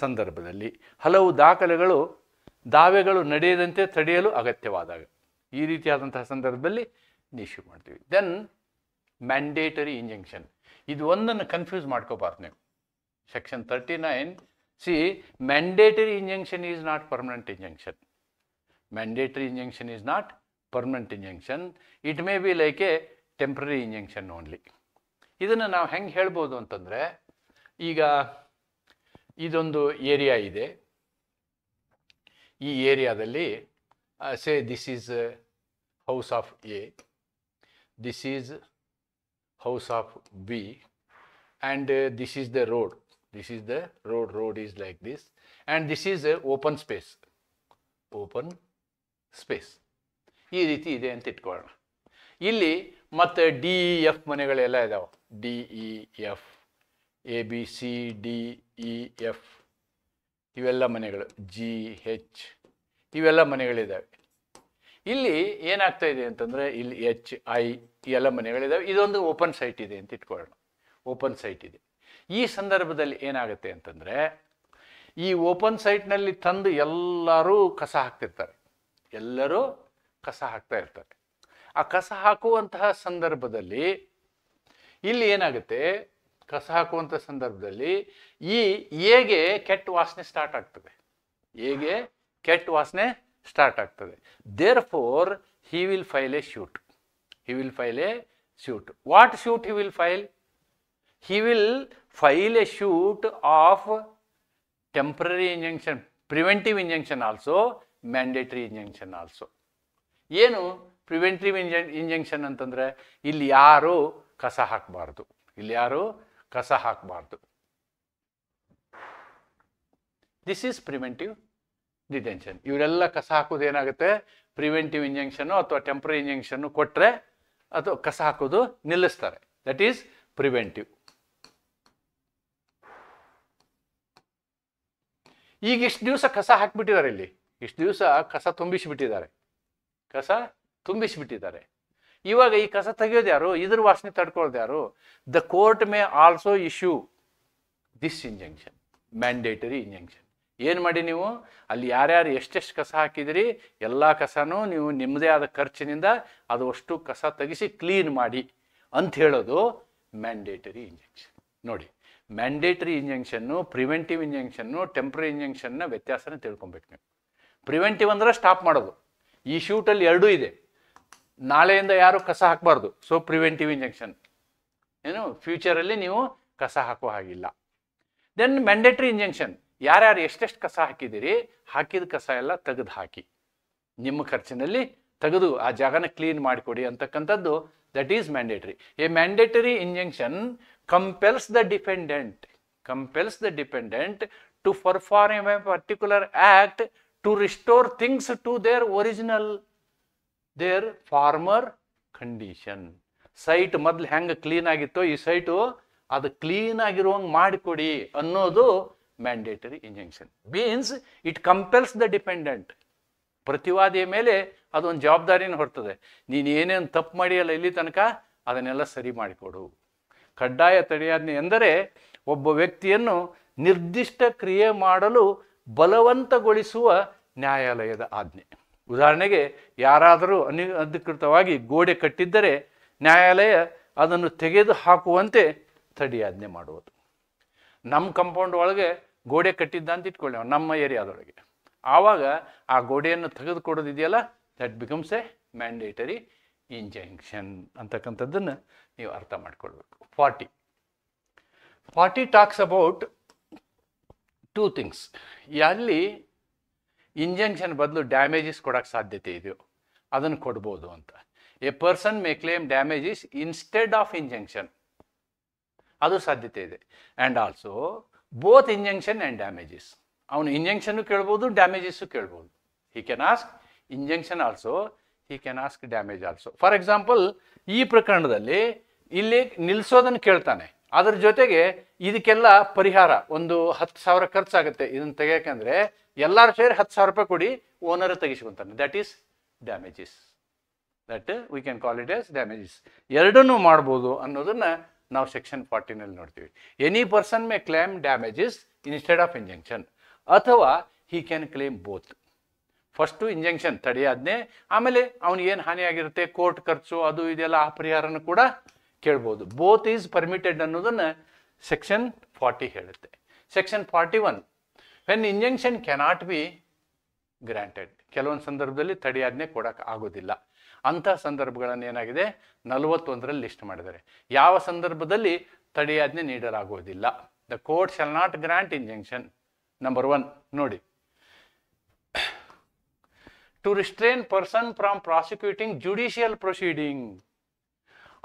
ಸಂದರ್ಭದಲ್ಲಿ, ಹಲವು ದಾವೆಗಳು ನಡೆಯದಂತೆ ತಡೆಯಲು ಅಗತ್ಯವಾದಾಗ, ಈ ರೀತಿಯಾದಂತಹ ಸಂದರ್ಭದಲ್ಲಿ ಇಶ್ಯೂ ಮಾಡ್ತೀವಿ. Then mandatory injection. ಇದು ಒಂದನ್ನು ಕನ್ಫ್ಯೂಸ್ ಮಾಡ್ಕೋಬಾರ್ದು ನೀವು. Section 39, see, mandatory injunction is not permanent injunction. Mandatory injunction is not permanent injunction. It may be like a temporary injunction only. ಇದನ್ನು ನಾವು ಹೆಂಗೆ ಹೇಳ್ಬೋದು ಅಂತಂದರೆ, ಈಗ ಇದೊಂದು ಏರಿಯಾ ಇದೆ. ಈ ಏರಿಯಾದಲ್ಲಿ say this is house of A, this is house of B, and this is the road. This is the road is like this, and this is a open space. ಈ ರೀತಿ ಇದೆ ಅಂತ ಇಟ್ಕೊಳ್ಳೋಣ. ಇಲ್ಲಿ ಮತ್ತೆ DEF ಮನೆಗಳೆಲ್ಲ ಇದಾವೆ. DEF A B C D E F ಇವೆಲ್ಲ ಮನೆಗಳು, ಜಿ ಹೆಚ್ ಇವೆಲ್ಲ ಮನೆಗಳಿದ್ದಾವೆ. ಇಲ್ಲಿ ಏನಾಗ್ತಾ ಇದೆ ಅಂತಂದರೆ ಇಲ್ಲಿ ಎಚ್ ಐ ಈ ಎಲ್ಲ ಮನೆಗಳಿದ್ದಾವೆ. ಇದೊಂದು ಓಪನ್ ಸೈಟ್ ಇದೆ ಅಂತ ಇಟ್ಕೊಳ್ಳೋಣ. ಓಪನ್ ಸೈಟ್ ಇದೆ. ಈ ಸಂದರ್ಭದಲ್ಲಿ ಏನಾಗುತ್ತೆ ಅಂತಂದರೆ ಈ ಓಪನ್ ಸೈಟ್ನಲ್ಲಿ ತಂದು ಎಲ್ಲರೂ ಕಸ ಹಾಕ್ತಿರ್ತಾರೆ. ಎಲ್ಲರೂ ಕಸ ಹಾಕ್ತಾ ಇರ್ತಾರೆ. ಆ ಕಸ ಹಾಕುವಂತಹ ಸಂದರ್ಭದಲ್ಲಿ ಇಲ್ಲಿ ಏನಾಗುತ್ತೆ, ಕಸ ಹಾಕುವಂಥ ಸಂದರ್ಭದಲ್ಲಿ ಈ ಎಗೆ ಕೆಟ್ಟ ವಾಸನೆ ಸ್ಟಾರ್ಟ್ ಆಗ್ತದೆ. ಎಗೆ ಕೆಟ್ಟ ವಾಸನೆ ಸ್ಟಾರ್ಟ್ ಆಗ್ತದೆ. Therefore he will file a suit. He will file a suit. What suit he will file? He will file a suit of temporary injunction, preventive injunction also, mandatory injunction also. ಏನು ಪ್ರಿವೆಂಟಿವ್ ಇಂಜಂಕ್ಷನ್ ಅಂತಂದರೆ ಇಲ್ಲಿ ಯಾರು ಕಸ ಹಾಕಬಾರ್ದು, ಇಲ್ಲಿ ಯಾರು ಕಸ ಹಾಕಬಾರ್ದು. This is preventive detention. ಇವರೆಲ್ಲ ಕಸ ಹಾಕೋದು ಏನಾಗುತ್ತೆ, ಪ್ರಿವೆಂಟಿವ್ ಇಂಜಂಕ್ಷನ್ನು ಅಥವಾ ಟೆಂಪ್ರರಿ ಇಂಜಂಕ್ಷನ್ನು ಕೊಟ್ಟರೆ ಅಥವಾ ಕಸ ಹಾಕೋದು ನಿಲ್ಲಿಸ್ತಾರೆ. That is preventive. ಈಗ ಇಷ್ಟು ದಿವಸ ಕಸ ಹಾಕಿಬಿಟ್ಟಿದ್ದಾರೆ, ಇಲ್ಲಿ ಇಷ್ಟು ದಿವಸ ಕಸ ತುಂಬಿಸಿಬಿಟ್ಟಿದ್ದಾರೆ, ಕಸ ತುಂಬಿಸಿಬಿಟ್ಟಿದ್ದಾರೆ. ಇವಾಗ ಈ ಕಸ ತೆಗೆಯೋದು ಯಾರು, ಇದ್ರ ವಾಸನೆ ತಡ್ಕೊಳ್ಳೋದು ಯಾರು? The court may also issue this injunction, mandatory injunction. ಏನು ಮಾಡಿ ನೀವು ಅಲ್ಲಿ ಯಾರ್ಯಾರು ಎಷ್ಟೆಷ್ಟು ಕಸ ಹಾಕಿದಿರಿ ಎಲ್ಲ ಕಸನೂ ನೀವು ನಿಮ್ಮದೇ ಆದ ಖರ್ಚಿನಿಂದ ಅದು ಅಷ್ಟು ಕಸ ತೆಗಿಸಿ ಕ್ಲೀನ್ ಮಾಡಿ ಅಂತ ಹೇಳೋದು ಮ್ಯಾಂಡೇಟರಿ ಇಂಜಂಕ್ಷನ್. ನೋಡಿ, ಮ್ಯಾಂಡೇಟರಿ ಇಂಜಂಕ್ಷನ್ನು, ಪ್ರಿವೆಂಟಿವ್ ಇಂಜಂಕ್ಷನ್ನು, ಟೆಂಪ್ರರಿ ಇಂಜಂಕ್ಷನ್ನ ವ್ಯತ್ಯಾಸನ ತಿಳ್ಕೊಬೇಕು ನೀವು. ಪ್ರಿವೆಂಟಿವ್ ಅಂದರೆ ಸ್ಟಾಪ್ ಮಾಡೋದು. ಈ ಶೂಟಲ್ಲಿ ಎರಡೂ ಇದೆ. ನಾಳೆಯಿಂದ ಯಾರು ಕಸ ಹಾಕಬಾರ್ದು, ಸೊ ಪ್ರಿವೆಂಟಿವ್ ಇಂಜಂಕ್ಷನ್. ಏನು ಫ್ಯೂಚರಲ್ಲಿ ನೀವು ಕಸ ಹಾಕೋ ಹಾಗಿಲ್ಲ. ದೆನ್ ಮ್ಯಾಂಡೇಟರಿ ಇಂಜಂಕ್ಷನ್, ಯಾರ್ಯಾರು ಎಷ್ಟೆಷ್ಟು ಕಸ ಹಾಕಿದ್ದೀರಿ ಹಾಕಿದ ಕಸ ಎಲ್ಲ ತೆಗೆದು ಹಾಕಿ, ನಿಮ್ಮ ಖರ್ಚಿನಲ್ಲಿ ತೆಗೆದು ಆ ಜಾಗನ ಕ್ಲೀನ್ ಮಾಡಿಕೊಡಿ ಅಂತಕ್ಕಂಥದ್ದು that is mandatory. A mandatory injunction compels the dependent to perform a particular act to restore things to their former condition. Site ಮೊದಲು ಹೆಂಗೆ ಕ್ಲೀನ್ ಆಗಿತ್ತೋ ಈ ಸೈಟು ಅದು ಕ್ಲೀನ್ ಆಗಿರುವಂಗೆ ಮಾಡಿಕೊಡಿ ಅನ್ನೋದು mandatory injunction. Means it compels the dependent. ಪ್ರತಿವಾದಿಯ ಮೇಲೆ ಅದೊಂದು ಜವಾಬ್ದಾರಿನ ಹೊರ್ತದೆ. ನೀನು ಏನೇನು ತಪ್ಪು ಮಾಡಿಯಲ್ಲ ಇಲ್ಲಿ ತನಕ ಅದನ್ನೆಲ್ಲ ಸರಿ ಮಾಡಿಕೊಡು. ಕಡ್ಡಾಯ ತಡೆಯಾಜ್ಞೆ ಎಂದರೆ ಒಬ್ಬ ವ್ಯಕ್ತಿಯನ್ನು ನಿರ್ದಿಷ್ಟ ಕ್ರಿಯೆ ಮಾಡಲು ಬಲವಂತಗೊಳಿಸುವ ನ್ಯಾಯಾಲಯದ ಆಜ್ಞೆ. ಉದಾಹರಣೆಗೆ ಯಾರಾದರೂ ಅನಧಿಕೃತವಾಗಿ ಗೋಡೆ ಕಟ್ಟಿದ್ದರೆ ನ್ಯಾಯಾಲಯ ಅದನ್ನು ತೆಗೆದು ಹಾಕುವಂತೆ ತಡೆಯಾಜ್ಞೆ ಮಾಡುವುದು. ನಮ್ಮ ಕಂಪೌಂಡ್ ಒಳಗೆ ಗೋಡೆ ಕಟ್ಟಿದ್ದ ಅಂತ ಇಟ್ಕೊಳ್ಳಿ, ನಮ್ಮ ಏರಿಯಾದೊಳಗೆ, ಆವಾಗ ಆ ಗೋಡೆಯನ್ನು ತೆಗೆದುಕೊಡೋದಿದೆಯಲ್ಲ, that becomes a mandatory injunction ಅಂತಕ್ಕಂಥದ್ದನ್ನು ನೀವು ಅರ್ಥ ಮಾಡ್ಕೊಳ್ಬೇಕು. 40 ಟಾಕ್ಸ್ ಅಬೌಟ್ 2 ಥಿಂಗ್ಸ್. ಅಲ್ಲಿ ಇಂಜಂಕ್ಷನ್ ಬದಲು ಡ್ಯಾಮೇಜಸ್ ಕೊಡೋಕ್ಕೆ ಸಾಧ್ಯತೆ ಇದೆಯೋ ಅದನ್ನು ಕೊಡ್ಬೋದು ಅಂತ. A person may claim damages instead of injunction, ಅದು ಸಾಧ್ಯತೆ ಇದೆ. And also both injunction and damages. ಅವನು ಇಂಜಂಕ್ಷನ್ನು ಕೇಳ್ಬೋದು, ಡ್ಯಾಮೇಜಸ್ಸು ಕೇಳ್ಬೋದು. He can ask injunction also, he can ask damage also. For example, ಈ ಪ್ರಕರಣದಲ್ಲಿ ಇಲ್ಲಿ ನಿಲ್ಲಿಸೋದನ್ನು ಕೇಳ್ತಾನೆ, ಅದ್ರ ಜೊತೆಗೆ ಇದಕ್ಕೆಲ್ಲ ಪರಿಹಾರ ಒಂದು 10,000 ಖರ್ಚಾಗುತ್ತೆ ಇದನ್ನು ತೆಗಿಯೋಕೆಂದರೆ ಎಲ್ಲರೂ ಸೇರಿ 10,000 ರೂಪಾಯಿ ಕೊಡಿ, ಓನರ್ ತೆಗಿಸ್ಕೊಂತಾನೆ. That is damages. That we can call it as damages. ಎರಡನ್ನೂ ಮಾಡ್ಬೋದು ಅನ್ನೋದನ್ನು ನಾವು ಸೆಕ್ಷನ್ 40ನಲ್ಲಿ ನೋಡ್ತೀವಿ. Any person may claim damages instead of injunction, ಅಥವಾ he can claim both. First injunction ತಡೆಯಾಜ್ಞೆ, ಆಮೇಲೆ ಅವನಿಗೇನು ಹಾನಿಯಾಗಿರುತ್ತೆ ಕೋರ್ಟ್ ಖರ್ಚು ಅದು ಇದೆಲ್ಲ ಆ ಪರಿಹಾರನೂ ಕೂಡ ಕೇಳ್ಬೋದು. ಬೋತ್ ಈಸ್ ಪರ್ಮಿಟೆಡ್ ಅನ್ನೋದನ್ನು ಸೆಕ್ಷನ್ 40 ಹೇಳುತ್ತೆ. Section 41, when injunction cannot be granted, ಕೆಲವೊಂದು ಸಂದರ್ಭದಲ್ಲಿ ತಡೆಯಾಜ್ಞೆ ಕೊಡೋಕೆ ಆಗೋದಿಲ್ಲ. ಅಂಥ ಸಂದರ್ಭಗಳನ್ನು ಏನಾಗಿದೆ 41ರಲ್ಲಿ ಲಿಸ್ಟ್ ಮಾಡಿದ್ದಾರೆ. ಯಾವ ಸಂದರ್ಭದಲ್ಲಿ ತಡೆಯಾಜ್ಞೆ ನೀಡಲಾಗುವುದಿಲ್ಲ. The court shall not grant injunction. Number 1 ನೋಡಿ, to restrain person from prosecuting judicial proceeding.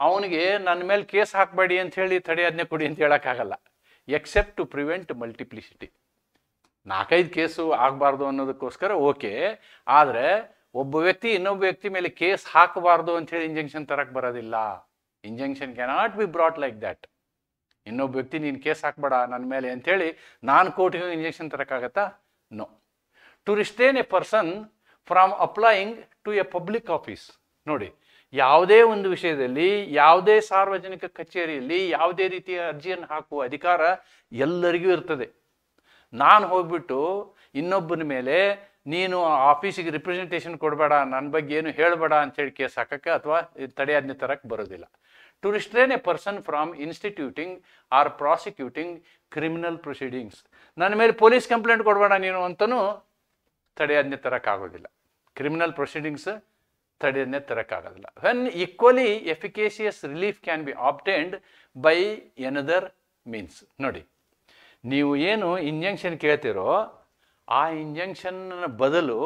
ಅವನಿಗೆ ನನ್ನ ಮೇಲೆ ಕೇಸ್ ಹಾಕಬೇಡಿ ಅಂತ ಹೇಳಿ ತಡೆಯಾಜ್ಞೆ ಕೊಡಿ ಅಂತ ಹೇಳೋಕ್ಕಾಗಲ್ಲ. Except to prevent multiplicity. 4-5 case ಆಗಬಾರ್ದು ಅನ್ನೋದಕ್ಕೋಸ್ಕರ ಓಕೆ, ಆದರೆ ಒಬ್ಬ ವ್ಯಕ್ತಿ ಇನ್ನೊಬ್ಬ ವ್ಯಕ್ತಿ ಮೇಲೆ ಕೇಸ್ ಹಾಕಬಾರ್ದು ಅಂತ ಹೇಳಿ ಇಂಜಂಕ್ಷನ್ ತರಕ್ಕೆ ಬರೋದಿಲ್ಲ. Injunction cannot be brought like that. ಇನ್ನೊಬ್ಬ ವ್ಯಕ್ತಿ ನೀನು ಕೇಸ್ ಹಾಕ್ಬೇಡ ನನ್ನ ಮೇಲೆ ಅಂಥೇಳಿ ನಾನು ಕೋರ್ಟಿಗೆ ಇಂಜೆಕ್ಷನ್ ತರೋಕ್ಕಾಗತ್ತಾ? No. To restrain a person from applying to a public office. ನೋಡಿ, ಯಾವುದೇ ಒಂದು ವಿಷಯದಲ್ಲಿ ಯಾವುದೇ ಸಾರ್ವಜನಿಕ ಕಚೇರಿಯಲ್ಲಿ ಯಾವುದೇ ರೀತಿಯ ಅರ್ಜಿಯನ್ನು ಹಾಕುವ ಅಧಿಕಾರ ಎಲ್ಲರಿಗೂ ಇರ್ತದೆ. ನಾನು ಹೋಗ್ಬಿಟ್ಟು ಇನ್ನೊಬ್ಬನ ಮೇಲೆ ನೀನು ಆಫೀಸಿಗೆ ರಿಪ್ರೆಸೆಂಟೇಷನ್ ಕೊಡಬೇಡ, ನನ್ನ ಬಗ್ಗೆ ಏನು ಹೇಳಬೇಡ ಅಂತೇಳಿ ಕೇಸ್ ಹಾಕಕ್ಕೆ ಅಥವಾ ತಡೆಯಾಜ್ಞೆ ತರಕ್ಕೆ ಬರೋದಿಲ್ಲ. To restrain a person from instituting or prosecuting criminal proceedings. ನನ್ನ ಮೇಲೆ ಪೊಲೀಸ್ ಕಂಪ್ಲೇಂಟ್ ಕೊಡಬೇಡ ನೀನು ಅಂತಲೂ ತಡೆಯಾಜ್ಞೆ ತರೋಕ್ಕಾಗೋದಿಲ್ಲ. ಕ್ರಿಮಿನಲ್ ಪ್ರೊಸೀಡಿಂಗ್ಸ್ ತಡೆಯಾಜ್ಞೆ ತರೋಕ್ಕಾಗೋದಿಲ್ಲ. When equally efficacious relief can be obtained by another means. ನೋಡಿ, ನೀವು ಏನು ಇಂಜೆಕ್ಷನ್ ಕೇಳ್ತಿರೋ ಆ ಇಂಜೆಕ್ಷನ್ ಬದಲು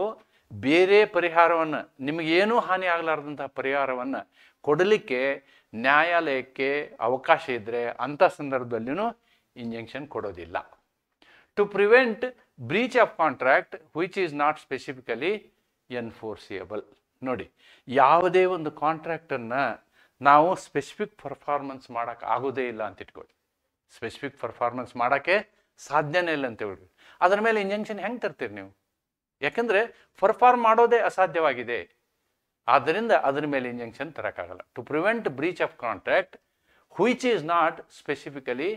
ಬೇರೆ ಪರಿಹಾರವನ್ನು, ನಿಮಗೇನೂ ಹಾನಿ ಆಗಲಾರ್ದಂಥ ಪರಿಹಾರವನ್ನು ಕೊಡಲಿಕ್ಕೆ ನ್ಯಾಯಾಲಯಕ್ಕೆ ಅವಕಾಶ ಇದ್ದರೆ ಅಂಥ ಸಂದರ್ಭದಲ್ಲಿಯೂ ಇಂಜೆಕ್ಷನ್ ಕೊಡೋದಿಲ್ಲ. To prevent breach of contract which is not specifically enforceable. ನೋಡಿ, ಯಾವುದೇ ಒಂದು ಕಾಂಟ್ರಾಕ್ಟನ್ನು ನಾವು ಸ್ಪೆಸಿಫಿಕ್ ಪರ್ಫಾರ್ಮೆನ್ಸ್ ಮಾಡೋಕ್ಕೆ ಆಗೋದೇ ಇಲ್ಲ ಅಂತ ಇಟ್ಕೊಳ್ಳಿ. ಸ್ಪೆಸಿಫಿಕ್ ಪರ್ಫಾರ್ಮೆನ್ಸ್ ಮಾಡೋಕ್ಕೆ ಸಾಧ್ಯನೇ ಇಲ್ಲ ಅಂತ ಹೇಳಿ ಅದರ ಮೇಲೆ ಇಂಜೆಕ್ಷನ್ ಹೆಂಗೆ ತರ್ತೀರಿ ನೀವು? ಯಾಕಂದರೆ ಪರ್ಫಾರ್ಮ್ ಮಾಡೋದೇ ಅಸಾಧ್ಯವಾಗಿದೆ. ಆದ್ದರಿಂದ ಅದರ ಮೇಲೆ ಇಂಜೆಕ್ಷನ್ ತರೋಕ್ಕಾಗಲ್ಲ. To prevent breach of contract which is not specifically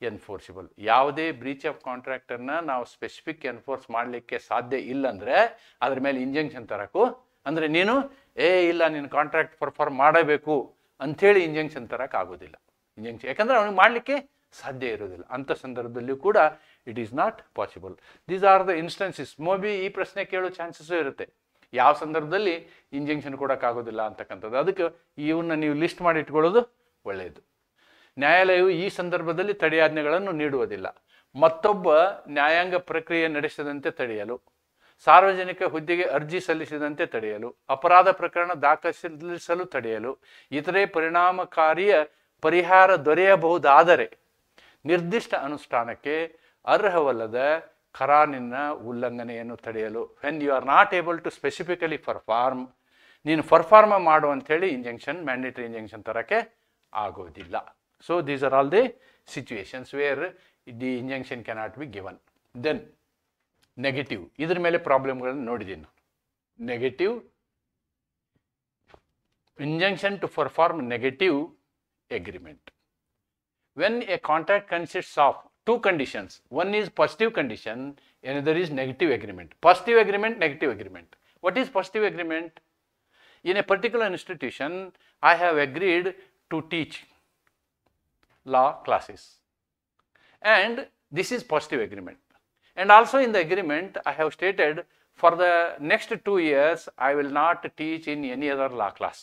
enforceable. ಯಾವುದೇ ಬ್ರೀಚ್ ಆಫ್ ಕಾಂಟ್ರಾಕ್ಟನ್ನು ನಾವು ಸ್ಪೆಸಿಫಿಕ್ ಎನ್ಫೋರ್ಸ್ ಮಾಡಲಿಕ್ಕೆ ಸಾಧ್ಯ ಇಲ್ಲ ಅಂದರೆ ಅದ್ರ ಮೇಲೆ ಇಂಜೆಕ್ಷನ್ ತರೋಕ್ಕೂ, ಅಂದರೆ ನೀನು ಇಲ್ಲ ನೀನು ಕಾಂಟ್ರಾಕ್ಟ್ ಪರ್ಫಾರ್ಮ್ ಮಾಡಬೇಕು ಅಂಥೇಳಿ ಇಂಜೆಕ್ಷನ್ ತರೋಕ್ಕಾಗೋದಿಲ್ಲ. ಇಂಜೆಕ್ಷನ್ ಯಾಕಂದರೆ ಅವನಿಗೆ ಮಾಡಲಿಕ್ಕೆ ಸಾಧ್ಯ ಇರೋದಿಲ್ಲ. ಅಂಥ ಸಂದರ್ಭದಲ್ಲಿಯೂ ಕೂಡ it is not possible. These are the instances. ಮೋಬಿ ಈ ಪ್ರಶ್ನೆ ಕೇಳೋ ಚಾನ್ಸಸ್ಸು ಇರುತ್ತೆ, ಯಾವ ಸಂದರ್ಭದಲ್ಲಿ ಇಂಜೆಕ್ಷನ್ ಕೊಡೋಕ್ಕಾಗೋದಿಲ್ಲ ಅಂತಕ್ಕಂಥದ್ದು. ಅದಕ್ಕೆ ಇವನ್ನ ನೀವು ಲಿಸ್ಟ್ ಮಾಡಿ ಇಟ್ಕೊಳ್ಳೋದು ಒಳ್ಳೆಯದು. ನ್ಯಾಯಾಲಯವು ಈ ಸಂದರ್ಭದಲ್ಲಿ ತಡೆಯಾಜ್ಞೆಗಳನ್ನು ನೀಡುವುದಿಲ್ಲ. ಮತ್ತೊಬ್ಬ ನ್ಯಾಯಾಂಗ ಪ್ರಕ್ರಿಯೆ ನಡೆಸದಂತೆ ತಡೆಯಲು, ಸಾರ್ವಜನಿಕ ಹುದ್ದೆಗೆ ಅರ್ಜಿ ಸಲ್ಲಿಸಿದಂತೆ ತಡೆಯಲು, ಅಪರಾಧ ಪ್ರಕರಣ ದಾಖಲಿಸಲು ತಡೆಯಲು, ಇತರೆ ಪರಿಣಾಮಕಾರಿಯ ಪರಿಹಾರ ದೊರೆಯಬಹುದಾದರೆ ನಿರ್ದಿಷ್ಟ ಅನುಷ್ಠಾನಕ್ಕೆ ಅರ್ಹವಲ್ಲದ ಕರಾರಿನ ಉಲ್ಲಂಘನೆಯನ್ನು ತಡೆಯಲು. When you are not able to specifically perform, ನೀನು ಪರ್ಫಾರ್ಮ್ ಮಾಡು ಅಂಥೇಳಿ ಇಂಜೆಕ್ಷನ್, ಮ್ಯಾಂಡೇಟರಿ ಇಂಜೆಕ್ಷನ್ ತರೋಕ್ಕೆ ಆಗೋದಿಲ್ಲ. So these are all the situations where the injection cannot be given. Then negative, ಇದ್ರ ಮೇಲೆ ಪ್ರಾಬ್ಲಮ್ಗಳನ್ನು ನೋಡಿದ್ದೀನಿ. Negative injection to perform negative agreement. When a contract consists of two conditions, one is positive condition, another is negative agreement. Positive agreement, negative agreement. What is positive agreement? In a particular institution, I have agreed to teach law classes, and this is positive agreement. And also in the agreement, I have stated for the next 2 years, I will not teach in any other law class.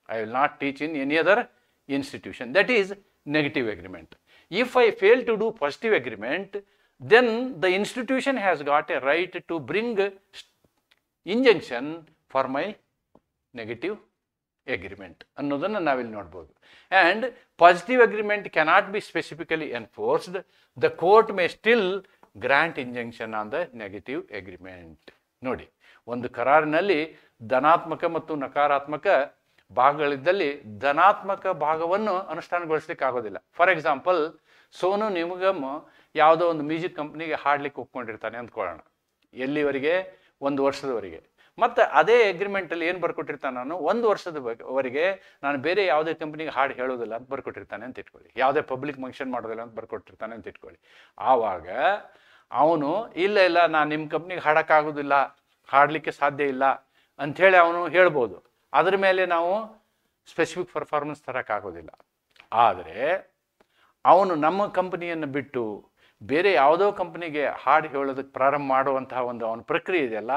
I will not teach in any other institution. That is negative agreement. If I fail to do positive agreement, then the institution has got a right to bring injunction for my negative agreement ಅನ್ನೋದನ್ನು ನಾವಿಲ್ಲಿ ನೋಡ್ಬೋದು. And positive agreement cannot be specifically enforced. The court may still grant injunction on the negative agreement. ನೋಡಿ, ಒಂದು ಕರಾರಿನಲ್ಲಿ ಧನಾತ್ಮಕ ಮತ್ತು ನಕಾರಾತ್ಮಕ ಭಾಗಗಳಿದ್ದಲ್ಲಿ ಧನಾತ್ಮಕ ಭಾಗವನ್ನು ಅನುಷ್ಠಾನಗೊಳಿಸ್ಲಿಕ್ಕೆ ಆಗೋದಿಲ್ಲ. ಫಾರ್ ಎಕ್ಸಾಂಪಲ್, ಸೋನು ನಿಗಮ್ ಯಾವುದೋ ಒಂದು ಮ್ಯೂಸಿಕ್ ಕಂಪ್ನಿಗೆ ಹಾಡ್ಲಿಕ್ಕೆ ಒಪ್ಕೊಂಡಿರ್ತಾನೆ ಅಂದ್ಕೊಳ್ಳೋಣ, ಎಲ್ಲಿವರೆಗೆ? 1 ವರ್ಷದವರೆಗೆ. ಮತ್ತು ಅದೇ ಅಗ್ರಿಮೆಂಟಲ್ಲಿ ಏನು ಬರ್ಕೊಟ್ಟಿರ್ತಾನೆ, ನಾನು 1 ವರ್ಷದವರೆಗೆ ನಾನು ಬೇರೆ ಯಾವುದೇ ಕಂಪ್ನಿಗೆ ಹಾಡು ಹೇಳೋದಿಲ್ಲ ಅಂತ ಬರ್ಕೊಟ್ಟಿರ್ತಾನೆ ಅಂತ ಇಟ್ಕೊಳ್ಳಿ, ಯಾವುದೇ ಪಬ್ಲಿಕ್ ಫಂಕ್ಷನ್ ಮಾಡೋದಿಲ್ಲ ಅಂತ ಬರ್ಕೊಟ್ಟಿರ್ತಾನೆ ಅಂತ ಇಟ್ಕೊಳ್ಳಿ. ಆವಾಗ ಅವನು ಇಲ್ಲ ನಾನು ನಿಮ್ಮ ಕಂಪ್ನಿಗೆ ಹಾಡೋಕ್ಕಾಗೋದಿಲ್ಲ, ಹಾಡಲಿಕ್ಕೆ ಸಾಧ್ಯ ಇಲ್ಲ ಅಂಥೇಳಿ ಅವನು ಹೇಳ್ಬೋದು. ಅದರ ಮೇಲೆ ನಾವು ಸ್ಪೆಸಿಫಿಕ್ ಪರ್ಫಾರ್ಮೆನ್ಸ್ ತರೋಕ್ಕಾಗೋದಿಲ್ಲ. ಆದರೆ ಅವನು ನಮ್ಮ ಕಂಪನಿಯನ್ನು ಬಿಟ್ಟು ಬೇರೆ ಯಾವುದೋ ಕಂಪನಿಗೆ ಹಾಡು ಹೇಳೋದಕ್ಕೆ ಪ್ರಾರಂಭ ಮಾಡುವಂತಹ ಒಂದು ಅವನ ಪ್ರಕ್ರಿಯೆ ಇದೆಯಲ್ಲ,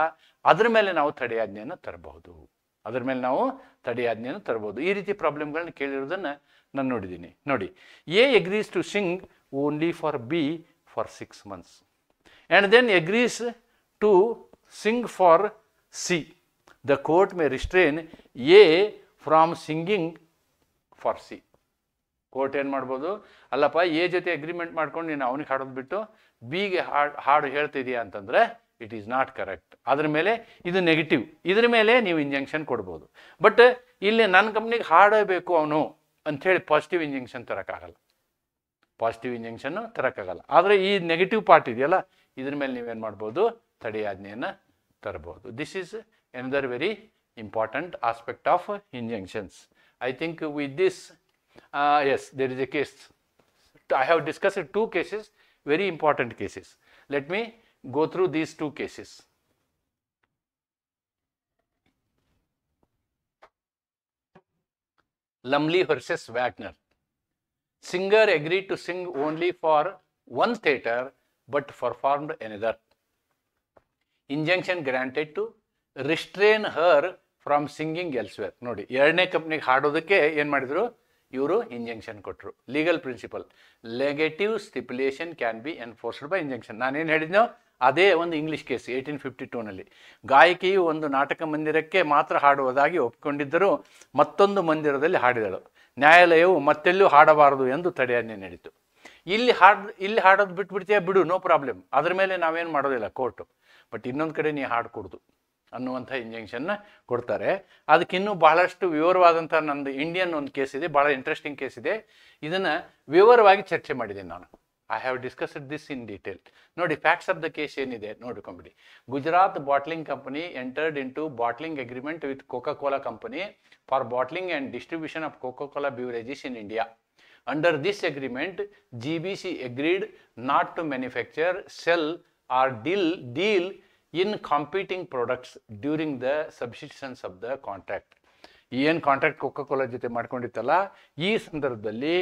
ಅದರ ಮೇಲೆ ನಾವು ತಡೆಯಾಜ್ಞೆಯನ್ನು ತರಬಹುದು. ಈ ರೀತಿ ಪ್ರಾಬ್ಲಮ್ಗಳನ್ನ ಕೇಳಿರೋದನ್ನು ನಾನು ನೋಡಿದ್ದೀನಿ. ನೋಡಿ, A agrees to sing only for B for 6 months and then agrees to sing for C. The court may restrain A from singing for C. Court ಏನು ಮಾಡ್ಬೋದು, ಅಲ್ಲಪ್ಪ ಎ ಜೊತೆ ಅಗ್ರಿಮೆಂಟ್ ಮಾಡ್ಕೊಂಡು ನೀನು ಅವನಿಗೆ ಹಾಡೋದು ಬಿಟ್ಟು ಬಿಗೆ ಹಾಡು ಹೇಳ್ತಿದೀಯಾ ಅಂತಂದರೆ ಇಟ್ ಈಸ್ ನಾಟ್ ಕರೆಕ್ಟ್. ಅದ್ರ ಮೇಲೆ ಇದು ನೆಗೆಟಿವ್, ಇದ್ರ ಮೇಲೆ ನೀವು ಇಂಜೆಕ್ಷನ್ ಕೊಡ್ಬೋದು. ಬಟ್ ಇಲ್ಲಿ ನನ್ನ ಕಂಪ್ನಿಗೆ ಹಾಡಬೇಕು ಅವನು ಅಂಥೇಳಿ ಪಾಸಿಟಿವ್ ಇಂಜೆಕ್ಷನ್ ತರೋಕ್ಕಾಗಲ್ಲ. ಪಾಸಿಟಿವ್ ಇಂಜೆಕ್ಷನ್ನು ತರೋಕ್ಕಾಗಲ್ಲ. ಆದರೆ ಈ ನೆಗೆಟಿವ್ ಪಾರ್ಟ್ ಇದೆಯಲ್ಲ, ಇದ್ರ ಮೇಲೆ ನೀವೇನು ಮಾಡ್ಬೋದು, ತಡೆಯಾಜ್ಞೆಯನ್ನು ತರಬಹುದು. This is another very important aspect of injunctions. I think with this, yes, there is a case. I have discussed 2 cases, very important cases. Let me go through these 2 cases. Lumley versus Wagner. Singer agreed to sing only for one theatre but performed another. Injunction granted to restrain her from singing elsewhere. ನೋಡಿ, ಎರಡನೇ ಕಂಪ್ನಿಗೆ ಹಾಡೋದಕ್ಕೆ ಏನು ಮಾಡಿದ್ರು, ಇವರು ಇಂಜೆಕ್ಷನ್ ಕೊಟ್ಟರು. Legal principle, negative stipulation can be enforced by injection. ನಾನೇನು ಹೇಳಿದ್ನೋ ಅದೇ ಒಂದು ಇಂಗ್ಲೀಷ್ ಕೇಸ್ 1852ನಲ್ಲಿ. ಗಾಯಕಿಯು ಒಂದು ನಾಟಕ ಮಂದಿರಕ್ಕೆ ಮಾತ್ರ ಹಾಡುವುದಾಗಿ ಒಪ್ಪಿಕೊಂಡಿದ್ದರೂ ಮತ್ತೊಂದು ಮಂದಿರದಲ್ಲಿ ಹಾಡಿದಳು. ನ್ಯಾಯಾಲಯವು ಮತ್ತೆಲ್ಲೂ ಹಾಡಬಾರದು ಎಂದು ತಡೆಯಾಜ್ಞೆ ನೀಡಿತು. ಇಲ್ಲಿ ಹಾಡೋದು ಬಿಟ್ಬಿಡ್ತೀಯ, ಬಿಡು, ನೋ ಪ್ರಾಬ್ಲಮ್, ಅದ್ರ ಮೇಲೆ ನಾವೇನು ಮಾಡೋದಿಲ್ಲ ಕೋರ್ಟು. ಬಟ್ ಇನ್ನೊಂದು ಕಡೆ ನೀ ಹಾಡ್ಕೊಡ್ದು ಅನ್ನುವಂಥ ಇಂಜೆಕ್ಷನ್ನ ಕೊಡ್ತಾರೆ. ಅದಕ್ಕಿನ್ನೂ ಬಹಳಷ್ಟು ವಿವರವಾದಂಥ ನಂದು ಇಂಡಿಯನ್ ಒಂದು ಕೇಸ್ ಇದೆ, ಭಾಳ ಇಂಟ್ರೆಸ್ಟಿಂಗ್ ಕೇಸ್ ಇದೆ. ಇದನ್ನು ವಿವರವಾಗಿ ಚರ್ಚೆ ಮಾಡಿದ್ದೀನಿ ನಾನು. I have discussed this in detail. ನೋಡಿ, ಫ್ಯಾಕ್ಟ್ಸ್ ಆಫ್ ದ ಕೇಸ್ ಏನಿದೆ ನೋಡ್ಕೊಂಬಿಡಿ. Gujarat bottling company entered into bottling agreement with Coca Cola company for bottling and distribution of Coca Cola beverages in India. Under this agreement, GBC agreed not to manufacture, sell or deal in competing products during the subsistence of the contract. ಏನು ಕಾಂಟ್ರಾಕ್ಟ್ ಕೋಕಾ ಕೋಲಾ ಜೊತೆ ಮಾಡ್ಕೊಂಡಿತ್ತಲ್ಲ, ಈ ಸಂದರ್ಭದಲ್ಲಿ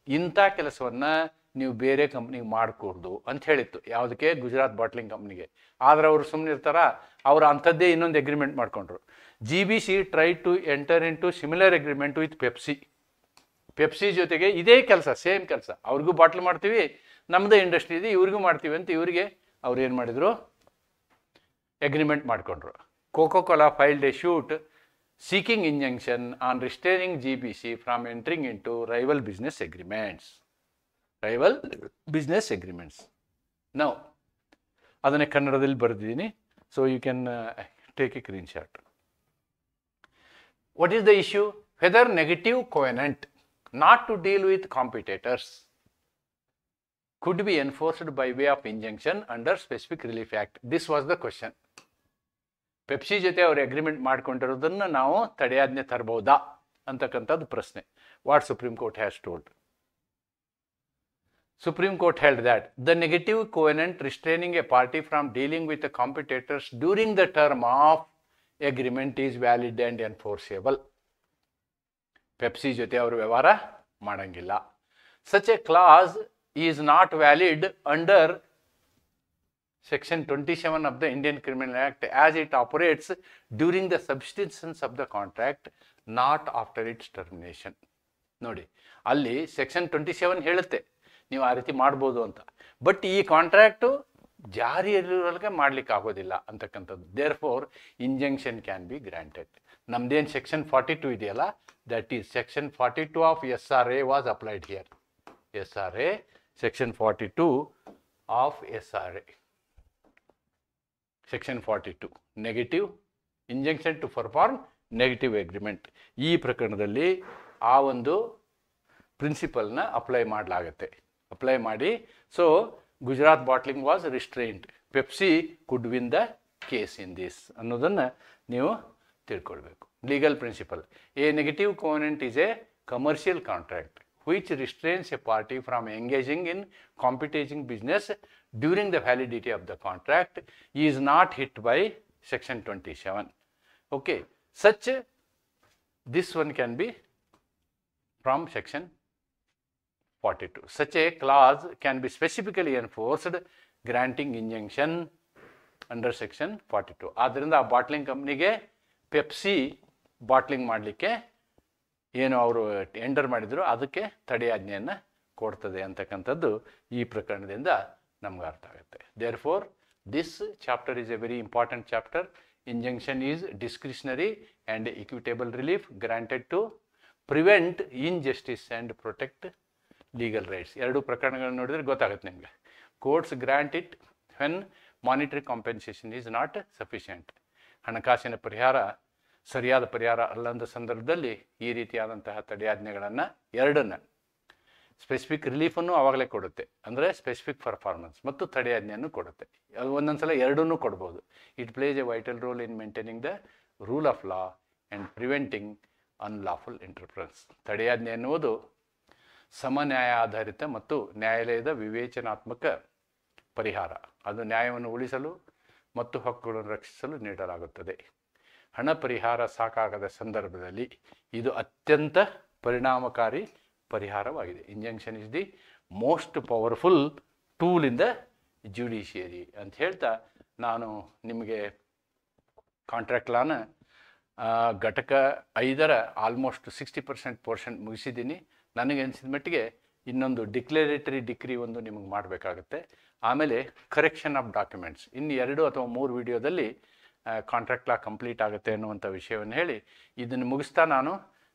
ಇಂಥ ಕೆಲಸವನ್ನು ನೀವು ಬೇರೆ ಕಂಪ್ನಿಗೆ ಮಾಡಿಕೊಡ್ದು ಅಂತ ಹೇಳಿತ್ತು. ಯಾವುದಕ್ಕೆ? ಗುಜರಾತ್ ಬಾಟ್ಲಿಂಗ್ ಕಂಪ್ನಿಗೆ. ಆದರೆ ಅವರು ಸುಮ್ಮನೆ ಇರ್ತಾರ, ಅವರು ಅಂಥದ್ದೇ ಇನ್ನೊಂದು ಅಗ್ರಿಮೆಂಟ್ ಮಾಡಿಕೊಂಡ್ರು. GBC tried to enter into similar agreement with Pepsi. Pepsi ಜೊತೆಗೆ ಇದೇ ಕೆಲಸ, ಸೇಮ್ ಕೆಲಸ, ಅವ್ರಿಗೂ ಬಾಟ್ಲ್ ಮಾಡ್ತೀವಿ, ನಮ್ಮದೇ ಇಂಡಸ್ಟ್ರಿ ಇದೆ, ಇವ್ರಿಗೂ ಮಾಡ್ತೀವಿ ಅಂತ ಇವರಿಗೆ ಅವ್ರು ಏನು ಮಾಡಿದರು, ಅಗ್ರಿಮೆಂಟ್ ಮಾಡಿಕೊಂಡ್ರು. Coca Cola filed a suit seeking injunction on restraining GBC from entering into rival business agreements. ನಾವು ಅದನ್ನೇ ಕನ್ನಡದಲ್ಲಿ ಬರೆದಿದ್ದೀನಿ, so you can take a screenshot. What is the issue? Whether negative covenant not to deal with competitors could be enforced by way of injunction under specific relief act. This was the question. Pepsi ಜೊತೆ ಅವರು ಅಗ್ರಿಮೆಂಟ್ ಮಾಡ್ಕೊಂಡಿರೋದನ್ನು ನಾವು ತಡೆಯಾಜ್ಞೆ ತರಬಹುದಾ ಅಂತಕ್ಕಂಥದ್ದು ಪ್ರಶ್ನೆ. What supreme court has told? Supreme Court held that the negative covenant restraining a party from dealing with the competitors during the term of agreement is valid and enforceable. Pepsi jote avaru vyavahara madangilla. Such a clause is not valid under Section 27 of the Indian Criminal Act as it operates during the subsistence of the contract, not after its termination. ನೋಡಿ, ಅಲ್ಲಿ Section 27 ಹೇಳುತ್ತೆ ನೀವು ಆ ರೀತಿ ಮಾಡ್ಬೋದು ಅಂತ. ಬಟ್ ಈ ಕಾಂಟ್ರಾಕ್ಟು ಜಾರಿಯಲ್ಲಿರೋರಿಗೆ ಮಾಡ್ಲಿಕ್ಕೆ ಆಗೋದಿಲ್ಲ ಅಂತಕ್ಕಂಥದ್ದು. Therefore injunction can be granted. ನಮ್ದೇನು Section 42 ಇದೆಯಲ್ಲ, that is Section 42 of SRA was applied here. SRA, Section 42 of SRA. Section 42, negative injunction to perform negative agreement. ಈ ಪ್ರಕರಣದಲ್ಲಿ ಆ ಒಂದು ಪ್ರಿನ್ಸಿಪಲ್ನ ಅಪ್ಲೈ ಮಾಡಲಾಗುತ್ತೆ. ಅಪ್ಲೈ ಮಾಡಿ, so Gujarat bottling was restrained, Pepsi could win the case in this ಅನ್ನೋದನ್ನು ನೀವು ತಿಳ್ಕೊಳ್ಬೇಕು. Legal principle: a negative covenant is a commercial contract which restrains a party from engaging in competing business during the validity of the contract is not hit by Section 27. Okay, this one can be from Section 42. Such a clause can be specifically enforced granting injunction under Section 42. ಆದ್ದರಿಂದ ಆ ಬಾಟ್ಲಿಂಗ್ ಕಂಪ್ನಿಗೆ ಪೆಪ್ಸಿ ಬಾಟ್ಲಿಂಗ್ ಮಾಡಲಿಕ್ಕೆ ಏನು ಅವರು ಟೆಂಡರ್ ಮಾಡಿದ್ರು ಅದಕ್ಕೆ ತಡೆಯಾಜ್ಞೆಯನ್ನು ಕೊಡ್ತದೆ ಅಂತಕ್ಕಂಥದ್ದು ಈ ಪ್ರಕರಣದಿಂದ ನಮ್ಗೆ ಅರ್ಥ ಆಗುತ್ತೆ. Therefore this chapter is a very important chapter. Injunction is discretionary and equitable relief granted to prevent injustice and protect legal rights. ಎರಡು ಪ್ರಕರಣಗಳನ್ನು ನೋಡಿದ್ರೆ ಗೊತ್ತಾಗುತ್ತೆ ನಿಮಗೆ. Courts grant it when monetary compensation is not sufficient. ಹಣಕಾಸಿನ ಪರಿಹಾರ ಸರಿಯಾದ ಪರಿಹಾರ ಅಲ್ಲಂದ ಸಂದರ್ಭದಲ್ಲಿ ಈ ರೀತಿಯಾದಂತಹ ತಡೆಯಾಜ್ಞೆಗಳನ್ನು ಎರಡನ್ನು ಸ್ಪೆಸಿಫಿಕ್ ರಿಲೀಫನ್ನು ಆವಾಗಲೇ ಕೊಡುತ್ತೆ, ಅಂದರೆ ಸ್ಪೆಸಿಫಿಕ್ ಪರ್ಫಾರ್ಮೆನ್ಸ್ ಮತ್ತು ತಡೆಯಾಜ್ಞೆಯನ್ನು ಕೊಡುತ್ತೆ. ಅದು ಒಂದೊಂದು ಸಲ ಎರಡನ್ನೂ ಕೊಡ್ಬೋದು. It place A vital role in maintaining the rule of law and preventing unlawful interference. ತಡೆಯಾಜ್ಞೆ ಎನ್ನುವುದು ಸಮನ್ಯಾಯ ಆಧಾರಿತ ಮತ್ತು ನ್ಯಾಯಾಲಯದ ವಿವೇಚನಾತ್ಮಕ ಪರಿಹಾರ. ಅದು ನ್ಯಾಯವನ್ನು ಉಳಿಸಲು ಮತ್ತು ಹಕ್ಕುಗಳನ್ನು ರಕ್ಷಿಸಲು ನೀಡಲಾಗುತ್ತದೆ. ಹಣ ಪರಿಹಾರ ಸಾಕಾಗದ ಸಂದರ್ಭದಲ್ಲಿ ಇದು ಅತ್ಯಂತ ಪರಿಣಾಮಕಾರಿ ಪರಿಹಾರವಾಗಿದೆ. Injunction is the most powerful tool in the judiciary ಅಂತ ಹೇಳ್ತಾ ನಾನು ನಿಮಗೆ ಕಾಂಟ್ರಾಕ್ಟ್ ಲಾನ ಘಟಕ 5ರ ಆಲ್ಮೋಸ್ಟ್ 60% ಪೋರ್ಷನ್ ಮುಗಿಸಿದ್ದೀನಿ. ನನಗೆ ಅನಿಸಿದ ಮಟ್ಟಿಗೆ ಇನ್ನೊಂದು ಡಿಕ್ಲರೇಟರಿ ಡಿಕ್ರಿ ಒಂದು ನಿಮಗೆ ಮಾಡಬೇಕಾಗುತ್ತೆ. ಆಮೇಲೆ ಕರೆಕ್ಷನ್ ಆಫ್ ಡಾಕ್ಯುಮೆಂಟ್ಸ್ ಇನ್ನು 2 ಅಥವಾ 3 ವಿಡಿಯೋದಲ್ಲಿ ಕಾಂಟ್ರಾಕ್ಟ್ ಲಾ ಕಂಪ್ಲೀಟ್ ಆಗುತ್ತೆ ಅನ್ನುವಂಥ ವಿಷಯವನ್ನು ಹೇಳಿ ಇದನ್ನು ಮುಗಿಸ್ತಾ ನಾನು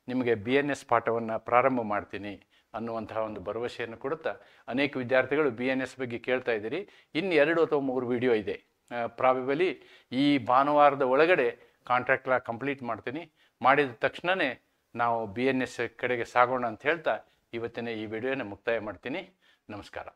ನಿಮಗೆ BNS ಪಾಠವನ್ನು ಪ್ರಾರಂಭ ಮಾಡ್ತೀನಿ ಅನ್ನುವಂತಹ ಒಂದು ಭರವಸೆಯನ್ನು ಕೊಡುತ್ತಾ, ಅನೇಕ ವಿದ್ಯಾರ್ಥಿಗಳು BNS ಬಗ್ಗೆ ಕೇಳ್ತಾ ಇದ್ದೀರಿ. ಇನ್ನು 2 ಅಥವಾ 3 ವಿಡಿಯೋ ಇದೆ. ಪ್ರಾಬಬಲಿ ಈ ಭಾನುವಾರದ ಒಳಗಡೆ ಕಾಂಟ್ರಾಕ್ಟ್ ಲಾ ಕಂಪ್ಲೀಟ್ ಮಾಡ್ತೀನಿ. ಮಾಡಿದ ತಕ್ಷಣವೇ ನಾವು BNS ಕಡೆಗೆ ಸಾಗೋಣ ಅಂತ ಹೇಳ್ತಾ ಇವತ್ತಿನ ಈ ವಿಡಿಯೋನ ಮುಕ್ತಾಯ ಮಾಡ್ತೀನಿ. ನಮಸ್ಕಾರ.